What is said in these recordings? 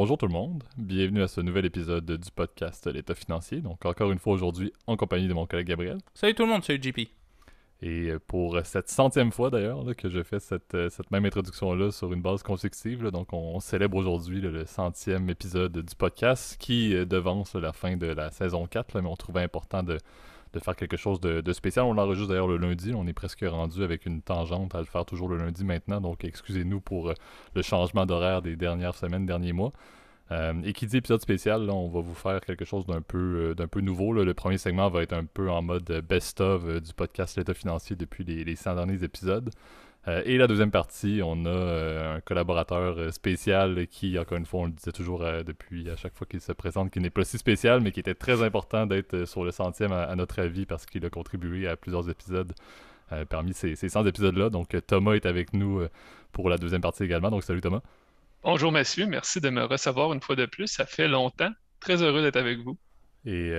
Bonjour tout le monde, bienvenue à ce nouvel épisode du podcast L'État financier. Donc encore une fois aujourd'hui en compagnie de mon collègue Gabriel. Salut tout le monde, salut JP. Et pour cette centième fois d'ailleurs là, que je fais cette même introduction-là sur une base consécutive. Là. Donc on célèbre aujourd'hui là, le centième épisode du podcast qui devance la fin de la saison 4. Là, mais on trouvait important de faire quelque chose de spécial. On l'enregistre d'ailleurs le lundi. On est presque rendu avec une tangente à le faire toujours le lundi maintenant. Donc excusez-nous pour le changement d'horaire des dernières semaines, derniers mois. Et qui dit épisode spécial, là, on va vous faire quelque chose d'un peu nouveau. Là. Le premier segment va être un peu en mode best-of du podcast L'État financier depuis les 100 derniers épisodes. Et la deuxième partie, on a un collaborateur spécial qui, encore une fois, on le disait toujours depuis à chaque fois qu'il se présente, qui n'est pas si spécial, mais qui était très important d'être sur le centième à notre avis parce qu'il a contribué à plusieurs épisodes parmi ces 100 épisodes-là. Donc Thomas est avec nous pour la deuxième partie également. Donc salut Thomas. Bonjour messieurs, merci de me recevoir une fois de plus. Ça fait longtemps. Très heureux d'être avec vous. Et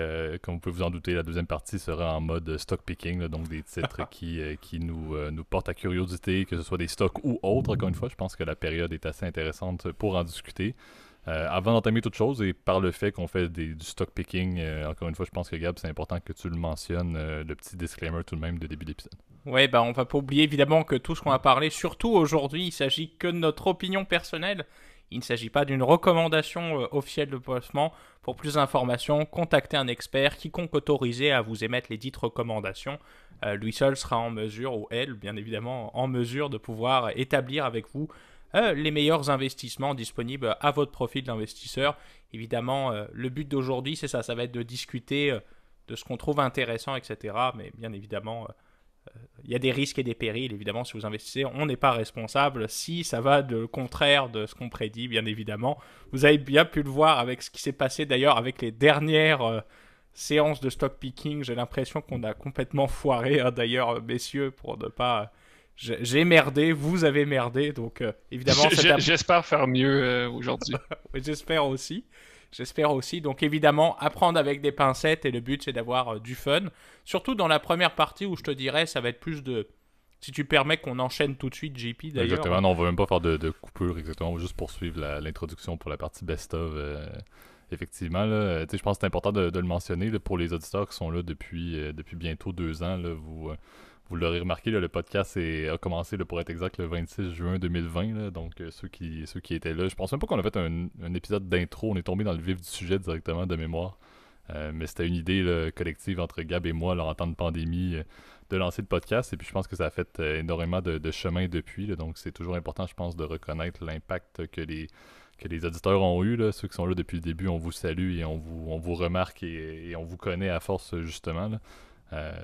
comme vous pouvez vous en douter, la deuxième partie sera en mode stock picking, là, donc des titres qui nous portent à curiosité, que ce soit des stocks ou autres. Encore une fois, je pense que la période est assez intéressante pour en discuter. Avant d'entamer toute chose, et par le fait qu'on fait du stock picking, encore une fois, je pense que Gab, c'est important que tu le mentionnes, le petit disclaimer tout de même de début d'épisode. Ouais, on va pas oublier évidemment que tout ce qu'on a parlé, surtout aujourd'hui, il s'agit que de notre opinion personnelle. Il ne s'agit pas d'une recommandation officielle de placement. Pour plus d'informations, contactez un expert, quiconque autorisé à vous émettre les dites recommandations. Lui seul sera en mesure, ou elle bien évidemment, en mesure de pouvoir établir avec vous les meilleurs investissements disponibles à votre profil d'investisseur. Évidemment, le but d'aujourd'hui, c'est ça va être de discuter de ce qu'on trouve intéressant, etc. Mais bien évidemment, il y a des risques et des périls. Évidemment, si vous investissez, on n'est pas responsable. Si ça va de contraire de ce qu'on prédit, bien évidemment. Vous avez bien pu le voir avec ce qui s'est passé d'ailleurs avec les dernières séances de stock picking. J'ai l'impression qu'on a complètement foiré, hein, d'ailleurs, messieurs, pour ne pas... J'ai merdé, vous avez merdé, donc évidemment... J'espère faire mieux aujourd'hui. J'espère aussi. J'espère aussi. Donc évidemment, apprendre avec des pincettes et le but c'est d'avoir du fun. Surtout dans la première partie où je te dirais ça va être plus de... Si tu permets qu'on enchaîne tout de suite JP d'ailleurs. Exactement, non, on va même pas faire de coupure exactement, on va juste poursuivre l'introduction pour la partie best-of. Effectivement, là, je pense que c'est important de le mentionner là, pour les auditeurs qui sont là depuis bientôt 2 ans. Là, vous l'aurez remarqué, là, le podcast a commencé là, pour être exact le 26 juin 2020. Là, donc ceux qui étaient là, je pense même pas qu'on a fait un épisode d'intro, on est tombé dans le vif du sujet directement de mémoire. Mais c'était une idée là, collective entre Gab et moi là, en temps de pandémie de lancer le podcast. Et puis je pense que ça a fait énormément de chemin depuis. Là, donc c'est toujours important, je pense, de reconnaître l'impact que les auditeurs ont eu. Là. Ceux qui sont là depuis le début, on vous salue et on vous remarque et on vous connaît à force justement. Là.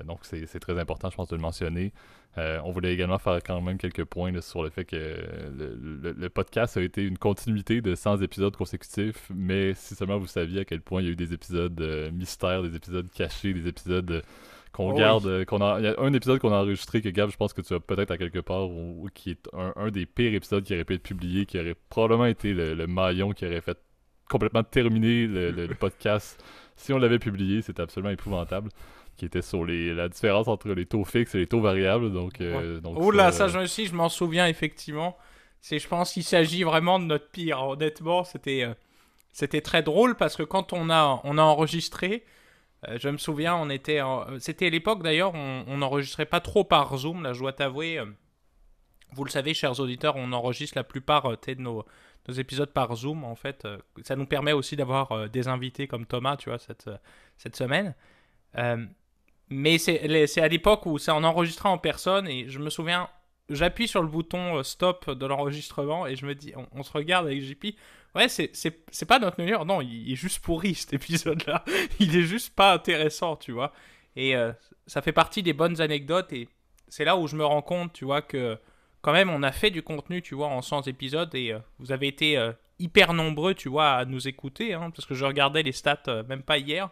Donc c'est très important, je pense, de le mentionner. On voulait également faire quand même quelques points là, sur le fait que le podcast a été une continuité de 100 épisodes consécutifs, mais si seulement vous saviez à quel point il y a eu des épisodes mystères, des épisodes cachés, des épisodes qu'on garde, oui. Il y a un épisode qu'on a enregistré que Gab, je pense que tu as peut-être à quelque part, ou qui est un des pires épisodes qui aurait pu être publié, qui aurait probablement été le maillon qui aurait fait complètement terminer le podcast. Si on l'avait publié, c'était absolument épouvantable. Qui était sur la différence entre les taux fixes et les taux variables. Donc, oh là, ça je m'en souviens effectivement. Je pense qu'il s'agit vraiment de notre pire. Honnêtement, c'était très drôle parce que quand on a enregistré, je me souviens, c'était à l'époque d'ailleurs, on n'enregistrait pas trop par Zoom. Là, je dois t'avouer, vous le savez, chers auditeurs, on enregistre la plupart de nos épisodes par Zoom. En fait, ça nous permet aussi d'avoir des invités comme Thomas, tu vois, cette semaine. Mais c'est à l'époque où c'est en enregistrant en personne et je me souviens, j'appuie sur le bouton stop de l'enregistrement et je me dis, on se regarde avec JP, ouais c'est pas notre meilleur, non il est juste pourri cet épisode là, il est juste pas intéressant tu vois, et ça fait partie des bonnes anecdotes et c'est là où je me rends compte tu vois que quand même on a fait du contenu tu vois en 100 épisodes et vous avez été hyper nombreux tu vois à nous écouter hein, parce que je regardais les stats même pas hier.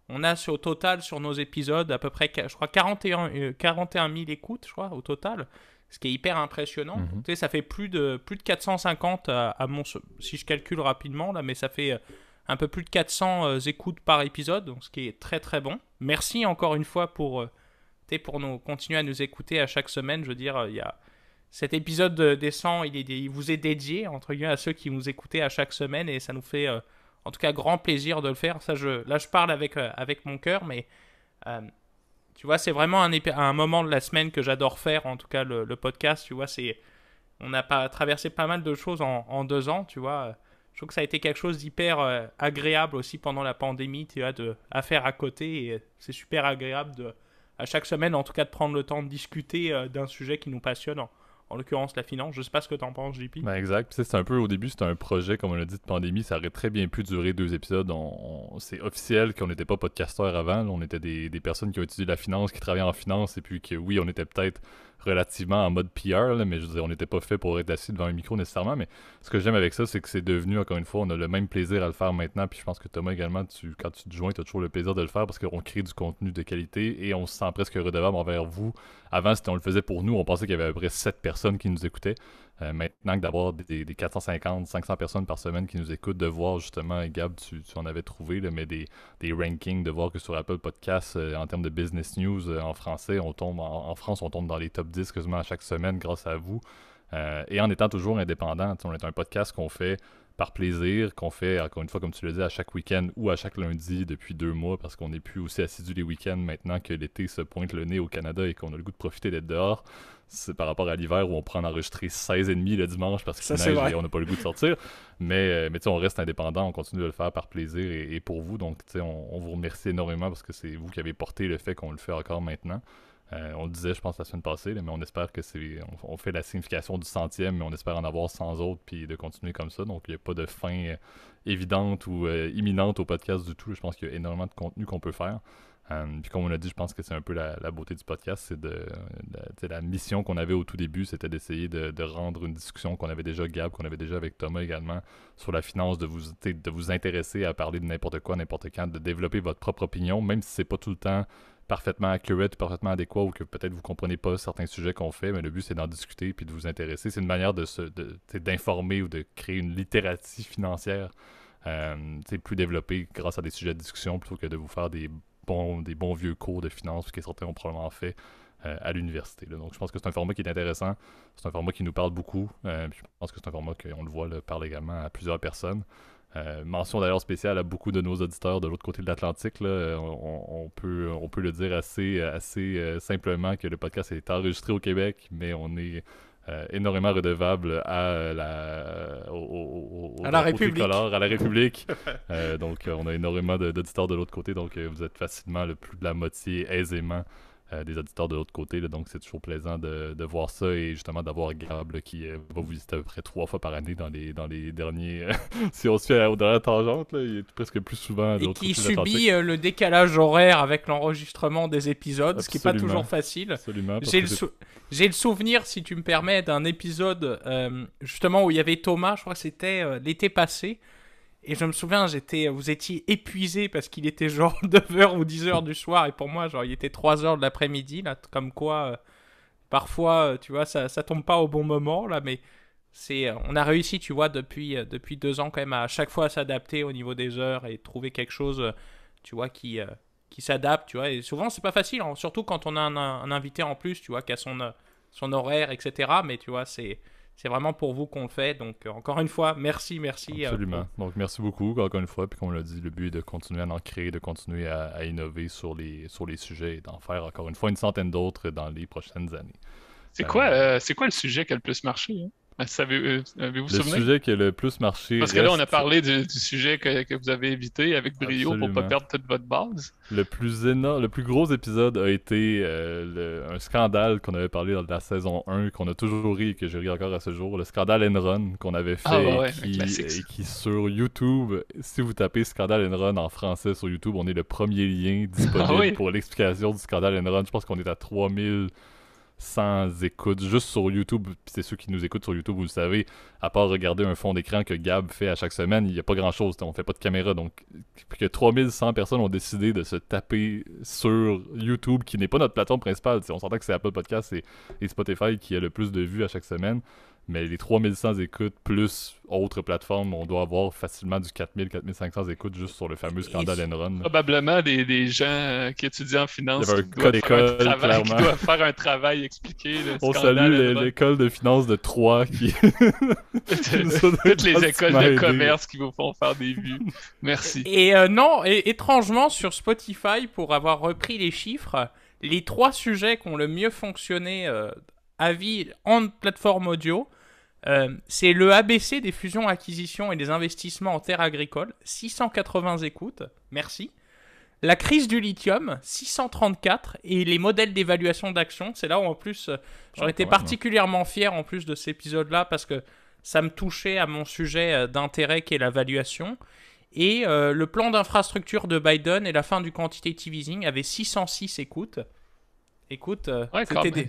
On a au total sur nos épisodes à peu près, je crois, 41 000 écoutes, je crois, au total. Ce qui est hyper impressionnant. Mm-hmm. Tu sais, ça fait plus de 450 si je calcule rapidement, là, mais ça fait un peu plus de 400 écoutes par épisode, donc ce qui est très très bon. Merci encore une fois pour continuer à nous écouter à chaque semaine. Je veux dire, cet épisode des 100, il vous est dédié, entre guillemets, à ceux qui nous écoutez à chaque semaine, et ça nous fait en tout cas grand plaisir de le faire. Là, je parle avec mon cœur, mais tu vois, c'est vraiment un moment de la semaine que j'adore faire, en tout cas le podcast, tu vois, on a traversé pas mal de choses en 2 ans, tu vois. Je trouve que ça a été quelque chose d'hyper agréable aussi pendant la pandémie, tu vois, à faire à côté, et c'est super agréable à chaque semaine, en tout cas, de prendre le temps de discuter d'un sujet qui nous passionne, en l'occurrence la finance. Je sais pas ce que t'en penses, JP. Ben exact. Puis, c'est un peu au début, c'était un projet, comme on l'a dit, de pandémie. Ça aurait très bien pu durer 2 épisodes. C'est officiel qu'on n'était pas podcasteurs avant. Là, on était des personnes qui ont étudié la finance, qui travaillaient en finance, et puis que oui, on était peut-être relativement en mode PR, là, mais je veux dire, on n'était pas fait pour être assis devant un micro nécessairement. Mais ce que j'aime avec ça, c'est que c'est devenu, encore une fois, on a le même plaisir à le faire maintenant. Puis je pense que Thomas également, quand tu te joins, tu as toujours le plaisir de le faire parce qu'on crée du contenu de qualité et on se sent presque redevable envers vous. Avant, on le faisait pour nous, on pensait qu'il y avait à peu près 7 personnes qui nous écoutaient. Maintenant que d'avoir des 450, 500 personnes par semaine qui nous écoutent, de voir justement, et Gab, tu en avais trouvé, là, mais des rankings, de voir que sur Apple Podcasts, en termes de business news en français, on tombe en France, on tombe dans les top 10 quasiment à chaque semaine grâce à vous. Et en étant toujours indépendant, on est un podcast qu'on fait par plaisir, qu'on fait, encore une fois, comme tu le dis, à chaque week-end ou à chaque lundi depuis 2 mois, parce qu'on n'est plus aussi assidu les week-ends maintenant que l'été se pointe le nez au Canada et qu'on a le goût de profiter d'être dehors. C'est par rapport à l'hiver où on prend en enregistrer 16h30 le dimanche parce qu'il neige et on n'a pas le goût de sortir. Mais on reste indépendant, on continue de le faire par plaisir et pour vous. Donc, on vous remercie énormément parce que c'est vous qui avez porté le fait qu'on le fait encore maintenant. On le disait, je pense, la semaine passée, là, mais on espère que on fait la signification du 100e, mais on espère en avoir 100 autres, puis de continuer comme ça. Donc, il n'y a pas de fin évidente ou imminente au podcast du tout. Je pense qu'il y a énormément de contenu qu'on peut faire. Puis comme on l'a dit, je pense que c'est un peu la beauté du podcast, c'est la mission qu'on avait au tout début, c'était d'essayer de rendre une discussion qu'on avait déjà, Gab, qu'on avait déjà avec Thomas également, sur la finance, de vous intéresser à parler de n'importe quoi, n'importe quand, de développer votre propre opinion, même si c'est pas tout le temps parfaitement accurate, parfaitement adéquat, ou que peut-être vous comprenez pas certains sujets qu'on fait, mais le but c'est d'en discuter puis de vous intéresser. C'est une manière d'informer ou de créer une littératie financière plus développée grâce à des sujets de discussion plutôt que de vous faire des bons vieux cours de finance que certains ont probablement fait à l'université. Là. Donc je pense que c'est un format qui est intéressant, c'est un format qui nous parle beaucoup, puis je pense que c'est un format qu'on le voit, là, parle également à plusieurs personnes. Mention d'ailleurs spéciale à beaucoup de nos auditeurs de l'autre côté de l'Atlantique. Là. On peut le dire assez simplement que le podcast est enregistré au Québec, mais on est énormément redevable à la République. Tricolore, à la République. Donc on a énormément d'auditeurs de l'autre côté, donc vous êtes facilement le plus de la moitié aisément des auditeurs de l'autre côté, là, donc c'est toujours plaisant de voir ça et justement d'avoir Gab là, qui va vous visiter à peu près 3 fois par année dans les derniers si on se fait aux dernières tangentes, là, il est presque plus souvent de et l'autre qui côté de l'Atlantique. subit le décalage horaire avec l'enregistrement des épisodes, ce qui n'est pas toujours facile. Absolument. J'ai le souvenir, si tu me permets, d'un épisode justement où il y avait Thomas, je crois que c'était l'été passé. Et je me souviens, vous étiez épuisé parce qu'il était genre 9h ou 10h du soir. Et pour moi, genre, il était 3h de l'après-midi. Là, comme quoi, parfois, tu vois, ça tombe pas au bon moment. Là, mais on a réussi, tu vois, depuis 2 ans quand même à chaque fois à s'adapter au niveau des heures et trouver quelque chose, tu vois, qui s'adapte. Tu vois. Et souvent, c'est pas facile, hein, surtout quand on a un invité en plus, tu vois, qui a son horaire, etc. Mais tu vois, c'est vraiment pour vous qu'on le fait. Donc, encore une fois, merci. Absolument. Donc, merci beaucoup, encore une fois. Puis, comme on l'a dit, le but est de continuer à en créer, de continuer à innover sur les sujets et d'en faire, encore une fois, une centaine d'autres dans les prochaines années. C'est quoi le sujet qui a le plus marché? Hein? Avez-vous souvenir? Le sujet qui a le plus marché. Parce que là, on a parlé du sujet que vous avez évité avec brio. Absolument. Pour pas perdre toute votre base. Le plus gros épisode a été un scandale qu'on avait parlé dans la saison 1, qu'on a toujours ri et que je ris encore à ce jour. Le scandale Enron qu'on avait fait et qui sur YouTube, si vous tapez scandale Enron en français sur YouTube, on est le premier lien disponible pour l'explication du scandale Enron. Je pense qu'on est à 3000 sans écoute, juste sur YouTube, puis c'est ceux qui nous écoutent sur YouTube, vous le savez, à part regarder un fond d'écran que Gab fait à chaque semaine, il n'y a pas grand-chose, on fait pas de caméra, donc que 3100 personnes ont décidé de se taper sur YouTube, qui n'est pas notre plateforme principale, on s'entend que c'est Apple Podcasts et Spotify qui a le plus de vues à chaque semaine, Mais les 3100 écoutes plus autres plateformes, on doit avoir facilement du 4000-4500 écoutes juste sur le fameux scandale Enron. Probablement des gens qui étudient en Il finance y avait un qui cas doivent faire un d'école, travail, qui clairement. doivent faire un travail expliqué. Le On scandale salue Enron. l'école de finance de Troyes qui nous a Toutes les écoles de aidé. commerce qui vous font faire des vues. Merci. Et non, étrangement, sur Spotify, pour avoir repris les chiffres, les 3 sujets qui ont le mieux fonctionné à vie en plateforme audio, c'est le ABC des fusions-acquisitions et des investissements en terres agricoles, 680 écoutes, merci. La crise du lithium, 634, et les modèles d'évaluation d'actions, c'est là où en plus j'en étais particulièrement fier en plus de cet épisode-là parce que ça me touchait à mon sujet d'intérêt qui est la valuation. Et le plan d'infrastructure de Biden et la fin du quantitative easing avaient 606 écoutes. Écoute,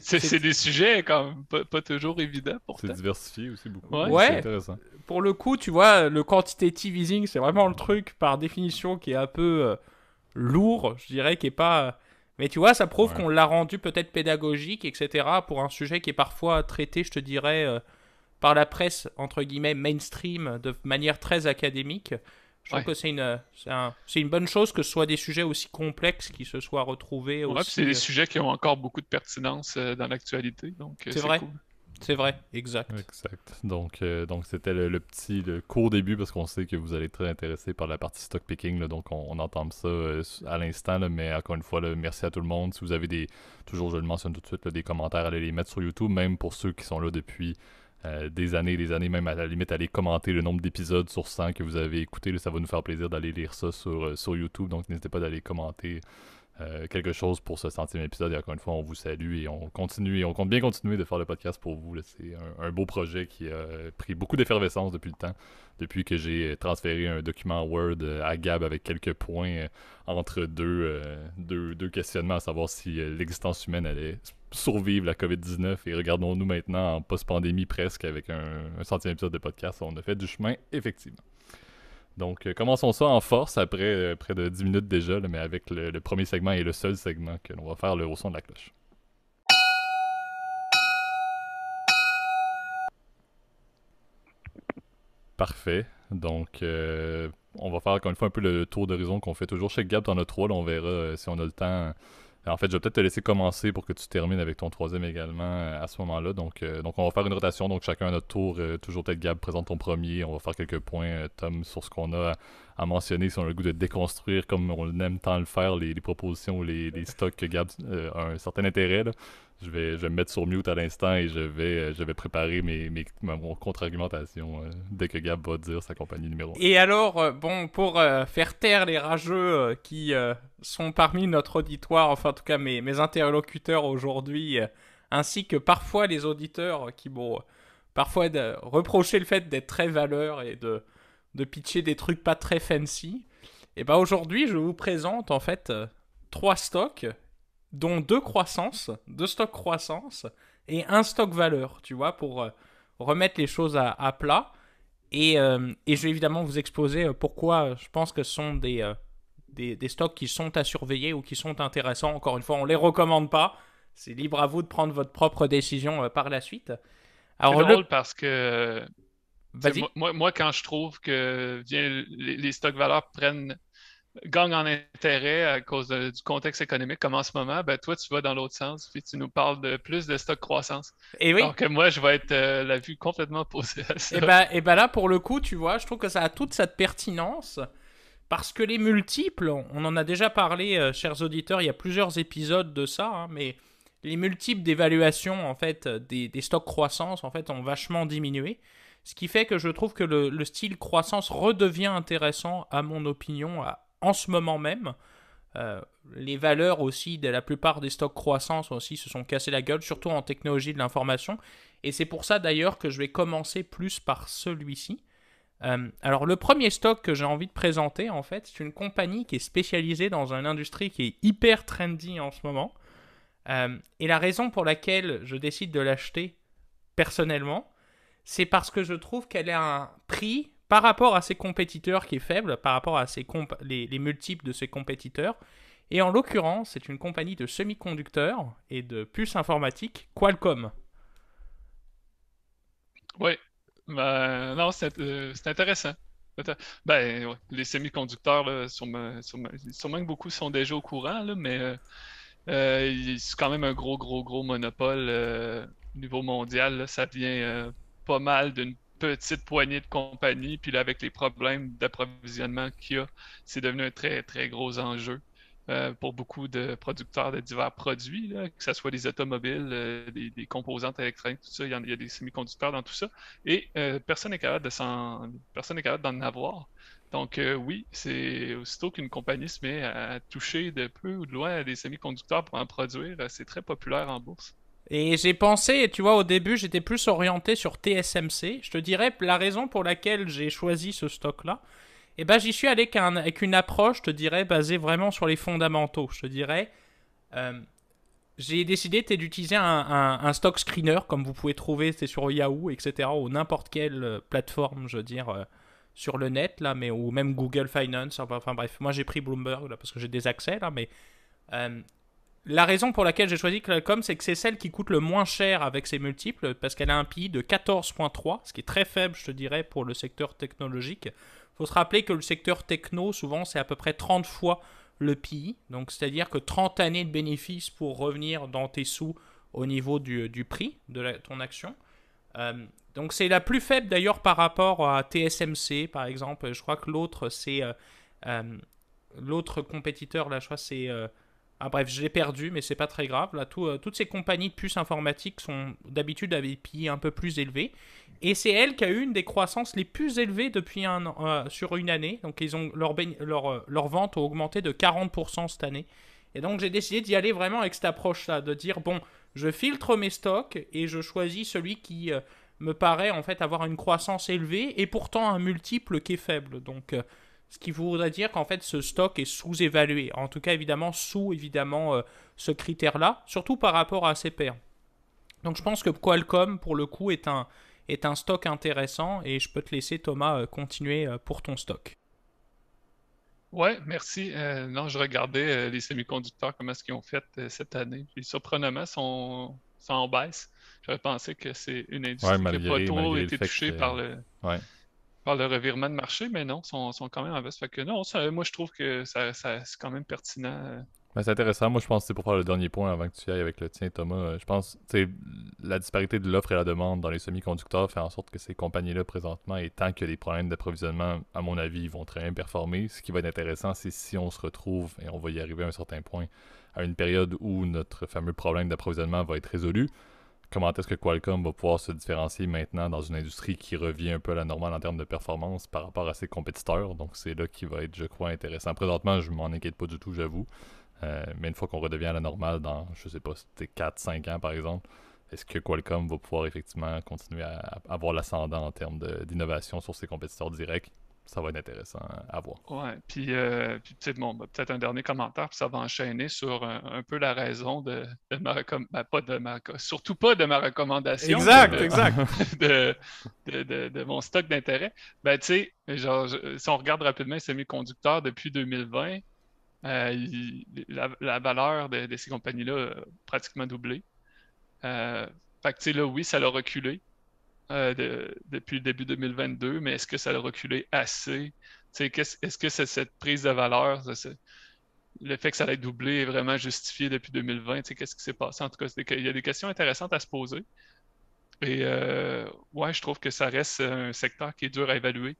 c'est des sujets quand même pas toujours évidents pourtant. C'est diversifié aussi beaucoup. Ouais. C'est intéressant. Pour le coup, tu vois, le quantitative easing, c'est vraiment le truc par définition qui est un peu lourd, je dirais, qui est pas... Mais tu vois, ça prouve qu'on l'a rendu peut-être pédagogique, etc., pour un sujet qui est parfois traité, je te dirais, par la presse, entre guillemets, mainstream, de manière très académique. Je trouve que c'est une bonne chose que ce soit des sujets aussi complexes qui se soient retrouvés aussi. Puis c'est des sujets qui ont encore beaucoup de pertinence dans l'actualité, donc c'est vrai. Cool. C'est vrai, exact. Donc c'était le court début parce qu'on sait que vous allez être très intéressé par la partie stock picking, là, donc on entend ça à l'instant, là, mais encore une fois, là, merci à tout le monde. Si vous avez toujours je le mentionne tout de suite, là, des commentaires, allez les mettre sur YouTube, même pour ceux qui sont là depuis des années, même à la limite, allez commenter le nombre d'épisodes sur 100 que vous avez écouté, là, ça va nous faire plaisir d'aller lire ça sur YouTube, donc n'hésitez pas d'aller commenter quelque chose pour ce 100e épisode. Et encore une fois, on vous salue et on continue et on compte bien continuer de faire le podcast pour vous. Là. C'est un beau projet qui a pris beaucoup d'effervescence depuis le temps, depuis que j'ai transféré un document Word à Gab avec quelques points entre deux questionnements, à savoir si l'existence humaine allait survivre la COVID-19. Et regardons-nous maintenant en post-pandémie presque avec un 100e épisode de podcast. On a fait du chemin, effectivement. Donc, commençons ça en force après près de 10 minutes déjà, là, mais avec le premier segment et le seul segment que l'on va faire au son de la cloche. Parfait. Donc, on va faire encore une fois un peu le tour d'horizon qu'on fait toujours chez Gab. T'en as 3, là, on verra si on a le temps. En fait, je vais peut-être te laisser commencer pour que tu termines avec ton 3e également à ce moment-là. Donc, on va faire une rotation. Donc, chacun à notre tour. Toujours peut-être Gab présente ton premier. On va faire quelques points, Tom, sur ce qu'on a à mentionner. Si on a le goût de déconstruire, comme on aime tant le faire, les propositions, les stocks que Gab a un certain intérêt. Là. Je vais me mettre sur mute à l'instant et je vais préparer mon contre-argumentation dès que Gab va dire sa compagnie numéro 1. Et alors, pour faire taire les rageux qui sont parmi notre auditoire, enfin en tout cas mes interlocuteurs aujourd'hui, ainsi que parfois les auditeurs qui m'ont parfois reproché le fait d'être très valeur et de pitcher des trucs pas très fancy, et ben aujourd'hui je vous présente en fait 3 stocks, dont 2 stocks croissance et 1 stock valeur, tu vois, pour remettre les choses à plat. Et je vais évidemment vous exposer pourquoi je pense que ce sont des stocks qui sont à surveiller ou qui sont intéressants. Encore une fois, on ne les recommande pas. C'est libre à vous de prendre votre propre décision par la suite. Alors, c'est drôle parce que vas-y. Moi, quand je trouve que les stocks valeurs gagnent en intérêt à cause du contexte économique comme en ce moment, ben toi, tu vas dans l'autre sens puis tu nous parles de plus de stock croissance. Et oui. Alors que moi, je vais être la vue complètement opposée à ça. Et ben là, pour le coup, tu vois, je trouve que ça a toute cette pertinence parce que les multiples, on en a déjà parlé, chers auditeurs, il y a plusieurs épisodes de ça, hein, mais les multiples d'évaluation en fait des stocks croissance en fait ont vachement diminué. Ce qui fait que je trouve que le style croissance redevient intéressant à mon opinion en ce moment même. Les valeurs aussi de la plupart des stocks croissance aussi se sont cassés la gueule, surtout en technologie de l'information. Et c'est pour ça d'ailleurs que je vais commencer plus par celui-ci. Alors le premier stock que j'ai envie de présenter en fait, c'est une compagnie qui est spécialisée dans une industrie qui est hyper trendy en ce moment. Et la raison pour laquelle je décide de l'acheter personnellement, c'est parce que je trouve qu'elle a un prix par rapport à ses compétiteurs qui est faible, par rapport à les multiples de ses compétiteurs. Et en l'occurrence, c'est une compagnie de semi-conducteurs et de puces informatiques, Qualcomm. Oui. Non, c'est intéressant. Ben, ouais, les semi-conducteurs, là, sûrement que beaucoup sont déjà au courant, là, mais c'est quand même un gros monopole au niveau mondial. Là. Ça vient pas mal d'une petite poignée de compagnies. Puis là, avec les problèmes d'approvisionnement qu'il y a, c'est devenu un très gros enjeu pour beaucoup de producteurs de divers produits, là, que ce soit des automobiles, des composantes électroniques, tout ça. Il y a des semi-conducteurs dans tout ça. Et personne n'est capable d'en avoir. Donc oui, c'est aussitôt qu'une compagnie se met à toucher de peu ou de loin à des semi-conducteurs pour en produire, c'est très populaire en bourse. Et j'ai pensé, tu vois, au début, j'étais plus orienté sur TSMC. Je te dirais la raison pour laquelle j'ai choisi ce stock-là. Eh ben, j'y suis allé avec une approche, je te dirais, basée vraiment sur les fondamentaux. Je te dirais, euh, j'ai décidé d'utiliser un stock screener, comme vous pouvez trouver c'est sur Yahoo, etc., ou n'importe quelle plateforme, je veux dire, sur le net, là, mais, ou même Google Finance. Enfin bref, moi j'ai pris Bloomberg, là, parce que j'ai des accès, là, mais euh, la raison pour laquelle j'ai choisi Qualcomm, c'est que c'est celle qui coûte le moins cher avec ses multiples, parce qu'elle a un PI de 14,3, ce qui est très faible, je te dirais, pour le secteur technologique. Il faut se rappeler que le secteur techno, souvent, c'est à peu près 30 fois le PI, donc c'est-à-dire que 30 années de bénéfices pour revenir dans tes sous au niveau du prix de ton action. Donc c'est la plus faible d'ailleurs par rapport à TSMC, par exemple. Je crois que l'autre, c'est... l'autre compétiteur, là, je crois, c'est... ah bref, je l'ai perdu, mais c'est pas très grave. Là, toutes ces compagnies de puces informatiques sont d'habitude avec des PI un peu plus élevés. Et c'est elle qui a eu une des croissances les plus élevées depuis sur une année. Donc ils ont leur vente a augmenté de 40% cette année. Et donc j'ai décidé d'y aller vraiment avec cette approche-là, de dire bon, je filtre mes stocks et je choisis celui qui me paraît en fait avoir une croissance élevée et pourtant un multiple qui est faible. Donc ce qui voudrait dire qu'en fait ce stock est sous-évalué. En tout cas évidemment sous évidemment ce critère-là, surtout par rapport à ses pairs. Donc je pense que Qualcomm pour le coup est un stock intéressant et je peux te laisser Thomas continuer pour ton stock. Ouais, merci. Non, je regardais les semi-conducteurs, comment est-ce qu'ils ont fait cette année. Puis surprenamment, sont en baisse. J'aurais pensé que c'est une Ouais, industrie qui n'a pas trop malgré le été fait touchée que. Ouais. par le revirement de marché, mais non, sont quand même en baisse. Fait que non, moi je trouve que c'est quand même pertinent. Ben, c'est intéressant. Moi, je pense que c'est pour faire le dernier point avant que tu y ailles avec le tien, Thomas. Je pense que la disparité de l'offre et la demande dans les semi-conducteurs fait en sorte que ces compagnies-là, présentement, et tant qu'il y a des problèmes d'approvisionnement, à mon avis, ils vont très bien performer. Ce qui va être intéressant, c'est si on se retrouve, et on va y arriver à un certain point, à une période où notre fameux problème d'approvisionnement va être résolu. Comment est-ce que Qualcomm va pouvoir se différencier maintenant dans une industrie qui revient un peu à la normale en termes de performance par rapport à ses compétiteurs. Donc c'est là qui va être, je crois, intéressant. Présentement, je m'en inquiète pas du tout, j'avoue. Mais une fois qu'on redevient à la normale dans, je sais pas, c'était 4-5 ans par exemple, est-ce que Qualcomm va pouvoir effectivement continuer à avoir l'ascendant en termes d'innovation sur ses compétiteurs directs? Ça va être intéressant à voir. Ouais, puis tu sais, bon, ben, peut-être un dernier commentaire, puis ça va enchaîner sur un peu la raison de ma pas de surtout pas de ma recommandation, mais Exact, exact. de, de mon stock d'intérêt. Ben, tu sais, genre, si on regarde rapidement les semi-conducteurs depuis 2020, la valeur de ces compagnies-là a pratiquement doublé. Fait que, tu sais, là, oui, ça l'a reculé depuis le début 2022, mais est-ce que ça a reculé assez? Est-ce que cette prise de valeur, le fait que ça ait doublé est vraiment justifié depuis 2020? Qu'est-ce qui s'est passé? En tout cas, il y a des questions intéressantes à se poser. Et ouais, je trouve que ça reste un secteur qui est dur à évaluer.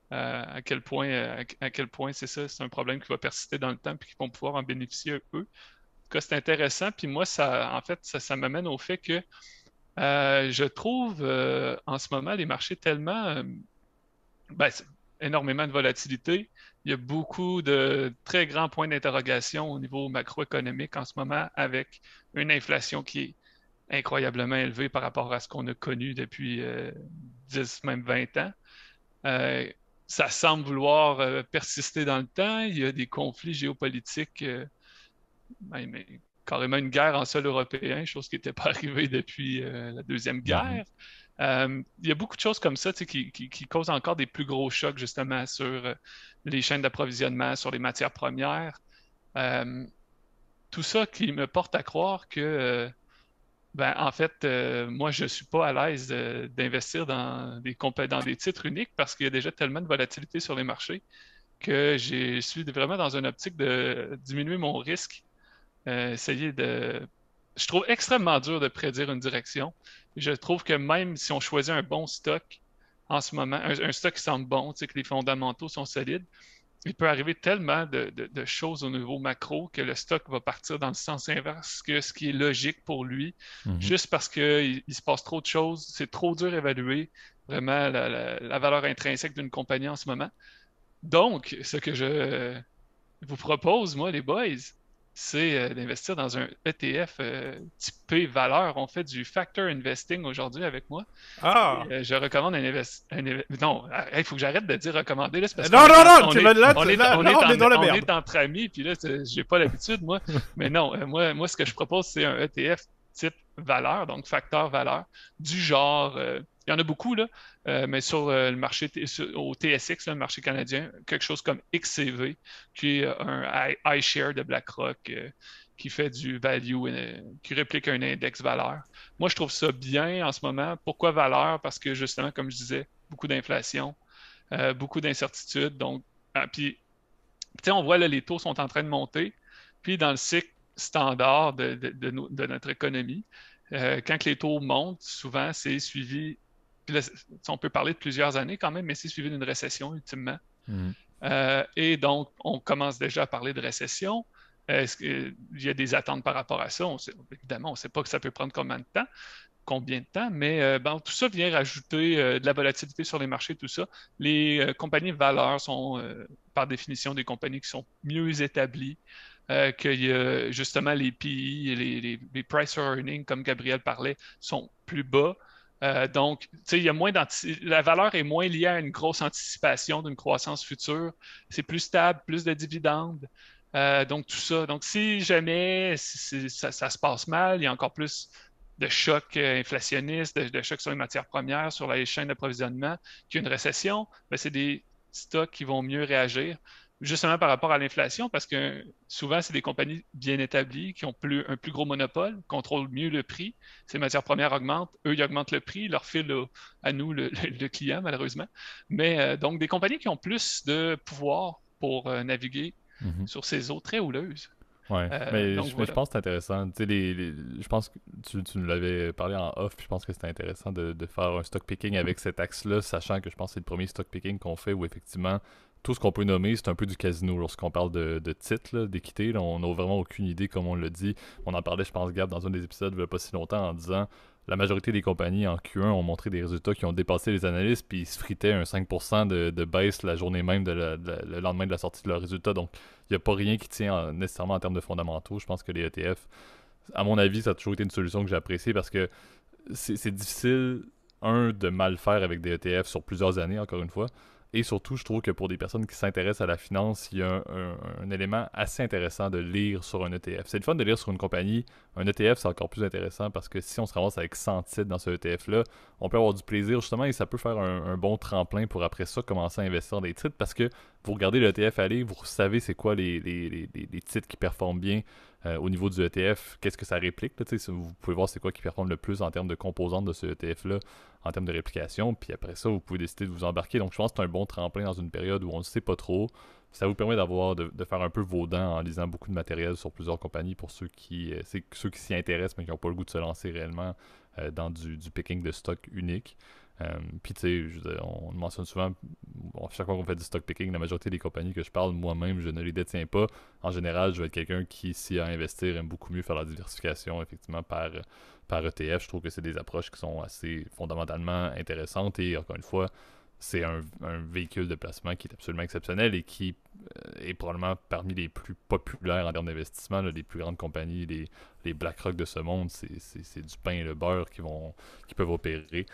À quel point c'est ça, c'est un problème qui va persister dans le temps puis qu'ils vont pouvoir en bénéficier eux. En tout cas, c'est intéressant. Puis moi, en fait, ça m'amène au fait que je trouve en ce moment les marchés tellement ben, énormément de volatilité. Il y a beaucoup de très grands points d'interrogation au niveau macroéconomique en ce moment avec une inflation qui est incroyablement élevée par rapport à ce qu'on a connu depuis 10, même 20 ans. Euh, Ça semble vouloir persister dans le temps. Il y a des conflits géopolitiques, mais carrément une guerre en sol européen, chose qui n'était pas arrivée depuis la Deuxième Mhm. Guerre. Il y a beaucoup de choses comme ça qui causent encore des plus gros chocs justement sur les chaînes d'approvisionnement, sur les matières premières. Euh, Tout ça qui me porte à croire que Ben, en fait, moi, je suis pas à l'aise d'investir dans dans des titres uniques parce qu'il y a déjà tellement de volatilité sur les marchés que je suis vraiment dans une optique de diminuer mon risque, essayer de... Je trouve extrêmement dur de prédire une direction. Je trouve que même si on choisit un bon stock en ce moment, un stock qui semble bon, tu sais, que les fondamentaux sont solides, il peut arriver tellement de choses au niveau macro que le stock va partir dans le sens inverse que ce qui est logique pour lui, Mhm. juste parce qu'il se passe trop de choses, c'est trop dur à évaluer vraiment la valeur intrinsèque d'une compagnie en ce moment. Donc, ce que je vous propose, moi, les boys, c'est d'investir dans un ETF typé valeur. On fait du factor investing aujourd'hui avec moi. Ah! Je recommande Non, il faut que j'arrête de dire recommander, là, c'est parce qu'on Non, est non, en- non, on tu est, vas là, on est, là, on là, est on est dans la on merde. est entre amis, puis là, j'ai pas l'habitude, moi. Mais non, moi, ce que je propose, c'est un ETF type valeur, donc facteur valeur, du genre, il y en a beaucoup, là, mais sur le marché, au TSX, là, le marché canadien, quelque chose comme XCV, qui est un iShare de BlackRock, qui fait du value, qui réplique un index valeur. Moi, je trouve ça bien en ce moment. Pourquoi valeur? Parce que justement, comme je disais, beaucoup d'inflation, beaucoup d'incertitudes. Donc, puis, tu sais, on voit là, les taux sont en train de monter. Puis, dans le cycle standard de notre économie, quand les taux montent, souvent, c'est suivi, puis là, on peut parler de plusieurs années quand même, mais c'est suivi d'une récession ultimement. Mhm. Et donc, on commence déjà à parler de récession. Est-ce qu'il y a des attentes par rapport à ça? Évidemment, on ne sait pas que ça peut prendre combien de temps, mais bon, tout ça vient rajouter de la volatilité sur les marchés, tout ça. Les compagnies valeurs sont, par définition, des compagnies qui sont mieux établies, qu'il y a justement les PE et les price to earning, comme Gabriel parlait, sont plus bas. Donc, tu sais, il y a la valeur est moins liée à une grosse anticipation d'une croissance future. C'est plus stable, plus de dividendes. Donc, tout ça. Donc, si jamais ça se passe mal, il y a encore plus de chocs inflationnistes, de chocs sur les matières premières, sur les chaînes d'approvisionnement, qu'il y a une récession, ben, c'est des stocks qui vont mieux réagir, justement par rapport à l'inflation, parce que souvent, c'est des compagnies bien établies qui ont un plus gros monopole, contrôlent mieux le prix. Ces matières premières augmentent, eux, ils augmentent le prix, ils leur filent à nous, le client, malheureusement. Mais donc, des compagnies qui ont plus de pouvoir pour naviguer Mhm. sur ces eaux très houleuses. Ouais, Donc, mais je voilà. pense que c'est intéressant. Tu sais, je pense que tu nous l'avais parlé en off, puis je pense que c'était intéressant de faire un stock picking avec cet axe-là, sachant que je pense que c'est le premier stock picking qu'on fait où effectivement tout ce qu'on peut nommer, c'est un peu du casino lorsqu'on parle de titres, là, d'équité. Là, on n'a vraiment aucune idée, comme on l'a dit. On en parlait, je pense, Gab, dans un des épisodes il n'y a pas si longtemps en disant la majorité des compagnies en Q1 ont montré des résultats qui ont dépassé les analystes, puis ils se fritaient un 5% de baisse la journée même le lendemain de la sortie de leurs résultats. Donc, il n'y a pas rien qui tient nécessairement en termes de fondamentaux. Je pense que les ETF, à mon avis, ça a toujours été une solution que j'ai appréciée parce que c'est difficile, de mal faire avec des ETF sur plusieurs années, encore une fois. Et surtout, je trouve que pour des personnes qui s'intéressent à la finance, il y a un élément assez intéressant de lire sur un ETF. C'est le fun de lire sur une compagnie. Un ETF, c'est encore plus intéressant parce que si on se ramasse avec 100 titres dans ce ETF-là, on peut avoir du plaisir justement et ça peut faire un bon tremplin pour après ça commencer à investir dans des titres parce que vous regardez le ETF aller, vous savez c'est quoi les titres qui performent bien au niveau du ETF, qu'est-ce que ça réplique. Là, vous pouvez voir c'est quoi qui performe le plus en termes de composantes de ce ETF-là, en termes de réplication, puis après ça, vous pouvez décider de vous embarquer. Donc je pense que c'est un bon tremplin dans une période où on ne sait pas trop. Ça vous permet de faire un peu vos dents en lisant beaucoup de matériel sur plusieurs compagnies pour ceux qui s'y intéressent mais qui n'ont pas le goût de se lancer réellement dans du picking de stock unique. Puis tu sais, on le mentionne souvent, chaque fois qu'on fait du stock picking, la majorité des compagnies que je parle, moi-même, je ne les détiens pas. En général, je vais être quelqu'un qui, s'il a à investir, aime beaucoup mieux faire la diversification, effectivement, par ETF. Je trouve que c'est des approches qui sont assez fondamentalement intéressantes et, encore une fois, c'est un véhicule de placement qui est absolument exceptionnel et qui est probablement parmi les plus populaires en termes d'investissement. Là, les plus grandes compagnies, les BlackRock de ce monde, c'est du pain et le beurre qui peuvent opérer.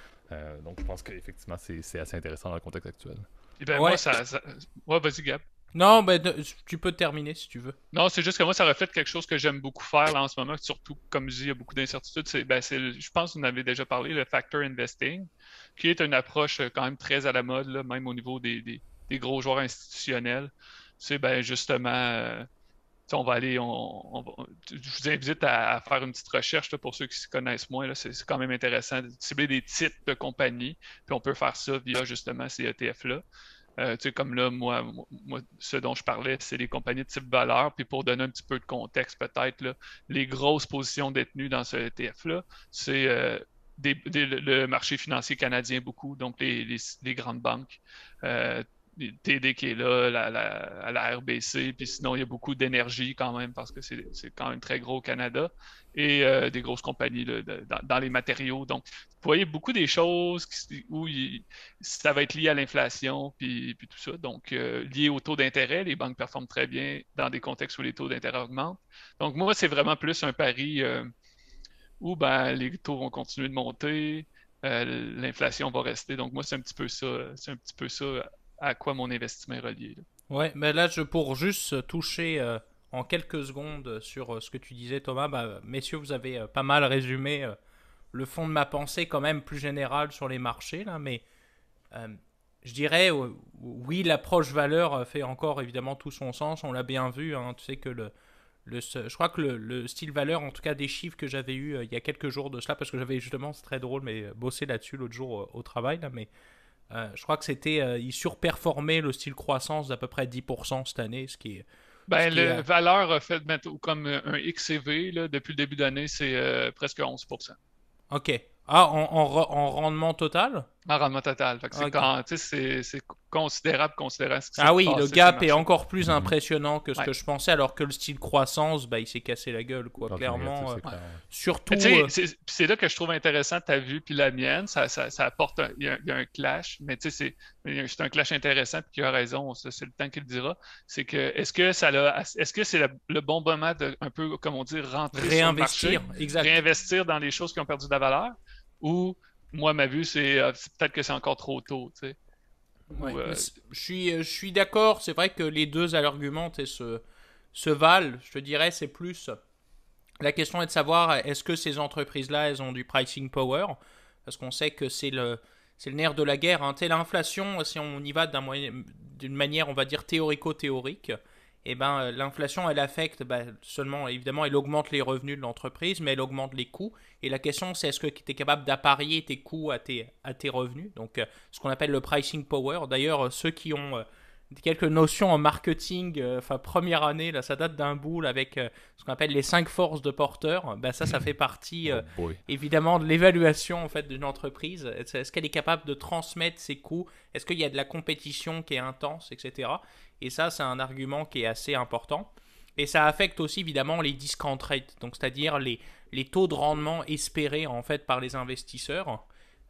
Donc je pense qu'effectivement c'est assez intéressant dans le contexte actuel. Et ben Ouais. moi, Ouais, vas-y, Gab. Non, tu peux terminer si tu veux. Non, c'est juste que moi, ça reflète quelque chose que j'aime beaucoup faire là, en ce moment, surtout, comme je dis, il y a beaucoup d'incertitudes. Je pense que vous en avez déjà parlé, le factor investing, qui est une approche quand même très à la mode, là, même au niveau des gros joueurs institutionnels. C'est justement, tu sais, on va aller, je vous invite à faire une petite recherche là, pour ceux qui se connaissent moins. Là, c'est quand même intéressant de cibler des titres de compagnie. Puis on peut faire ça via justement ces ETF-là. Tu sais, comme là, moi, ce dont je parlais, c'est les compagnies de type valeur. Puis pour donner un petit peu de contexte, peut-être, là, les grosses positions détenues dans ce ETF-là, c'est le marché financier canadien beaucoup, donc les grandes banques. TD qui est là, la RBC, puis sinon il y a beaucoup d'énergie quand même parce que c'est quand même très gros au Canada et des grosses compagnies là, dans les matériaux. Donc, vous voyez beaucoup des choses où ça va être lié à l'inflation puis tout ça. Donc, lié au taux d'intérêt, les banques performent très bien dans des contextes où les taux d'intérêt augmentent. Donc, moi, c'est vraiment plus un pari où ben, les taux vont continuer de monter, l'inflation va rester. Donc, moi, c'est un petit peu ça à quoi mon investissement est relié. Là. Ouais, mais là, pour juste toucher en quelques secondes sur ce que tu disais, Thomas, bah, messieurs, vous avez pas mal résumé le fond de ma pensée quand même plus générale sur les marchés, là, mais je dirais, oui, l'approche valeur fait encore évidemment tout son sens, on l'a bien vu, hein, tu sais que je crois que le style valeur, en tout cas des chiffres que j'avais eu il y a quelques jours de cela, parce que j'avais justement, c'est très drôle, mais bossé là-dessus l'autre jour au travail, là, mais je crois que c'était, il surperformait le style croissance d'à peu près 10% cette année, ce qui est... Ben, le valeur a fait comme un XCV, là, depuis le début d'année, c'est presque 11%. Ok. Ah, en rendement total? En rendement total. Fait que Ok. c'est considérable considérant ce qui s'est Ah oui, le passé sur le gap est marché. encore plus impressionnant que ce Ouais. que je pensais, alors que le style croissance, bah, il s'est cassé la gueule, quoi, Dans le négatif, clairement. c'est clair. Surtout... Mais tu sais, c'est là que je trouve intéressant ta vue puis la mienne. Ça apporte il y a un clash, mais tu sais, c'est un clash intéressant puis tu as raison, c'est le temps qui le dira. C'est que est-ce que c'est le bon moment de un peu, comme on dit, rentrer sur le marché, réinvestir, exact. réinvestir dans les choses qui ont perdu de la valeur, ou moi ma vue c'est peut-être que c'est encore trop tôt, tu sais. Ouais. Ou, Je suis d'accord, c'est vrai que les deux arguments se valent, je te dirais, c'est plus... La question est de savoir, est-ce que ces entreprises-là, elles ont du pricing power? Parce qu'on sait que c'est le nerf de la guerre. Hein. L'inflation, si on y va d'une manière, on va dire, théorico-théorique, eh ben, l'inflation, elle affecte seulement, évidemment, elle augmente les revenus de l'entreprise, mais elle augmente les coûts. Et la question, c'est est-ce que tu es capable d'apparier tes coûts à tes revenus? Donc, ce qu'on appelle le pricing power. D'ailleurs, ceux qui ont quelques notions en marketing, première année, là, ça date d'un bout là, avec ce qu'on appelle les 5 forces de porteur. Ça fait partie évidemment de l'évaluation en fait d'une entreprise. Est-ce qu'elle est capable de transmettre ses coûts? Est-ce qu'il y a de la compétition qui est intense, etc. Et ça, c'est un argument qui est assez important. Et ça affecte aussi évidemment les discount rates, donc c'est-à-dire les taux de rendement espérés en fait par les investisseurs.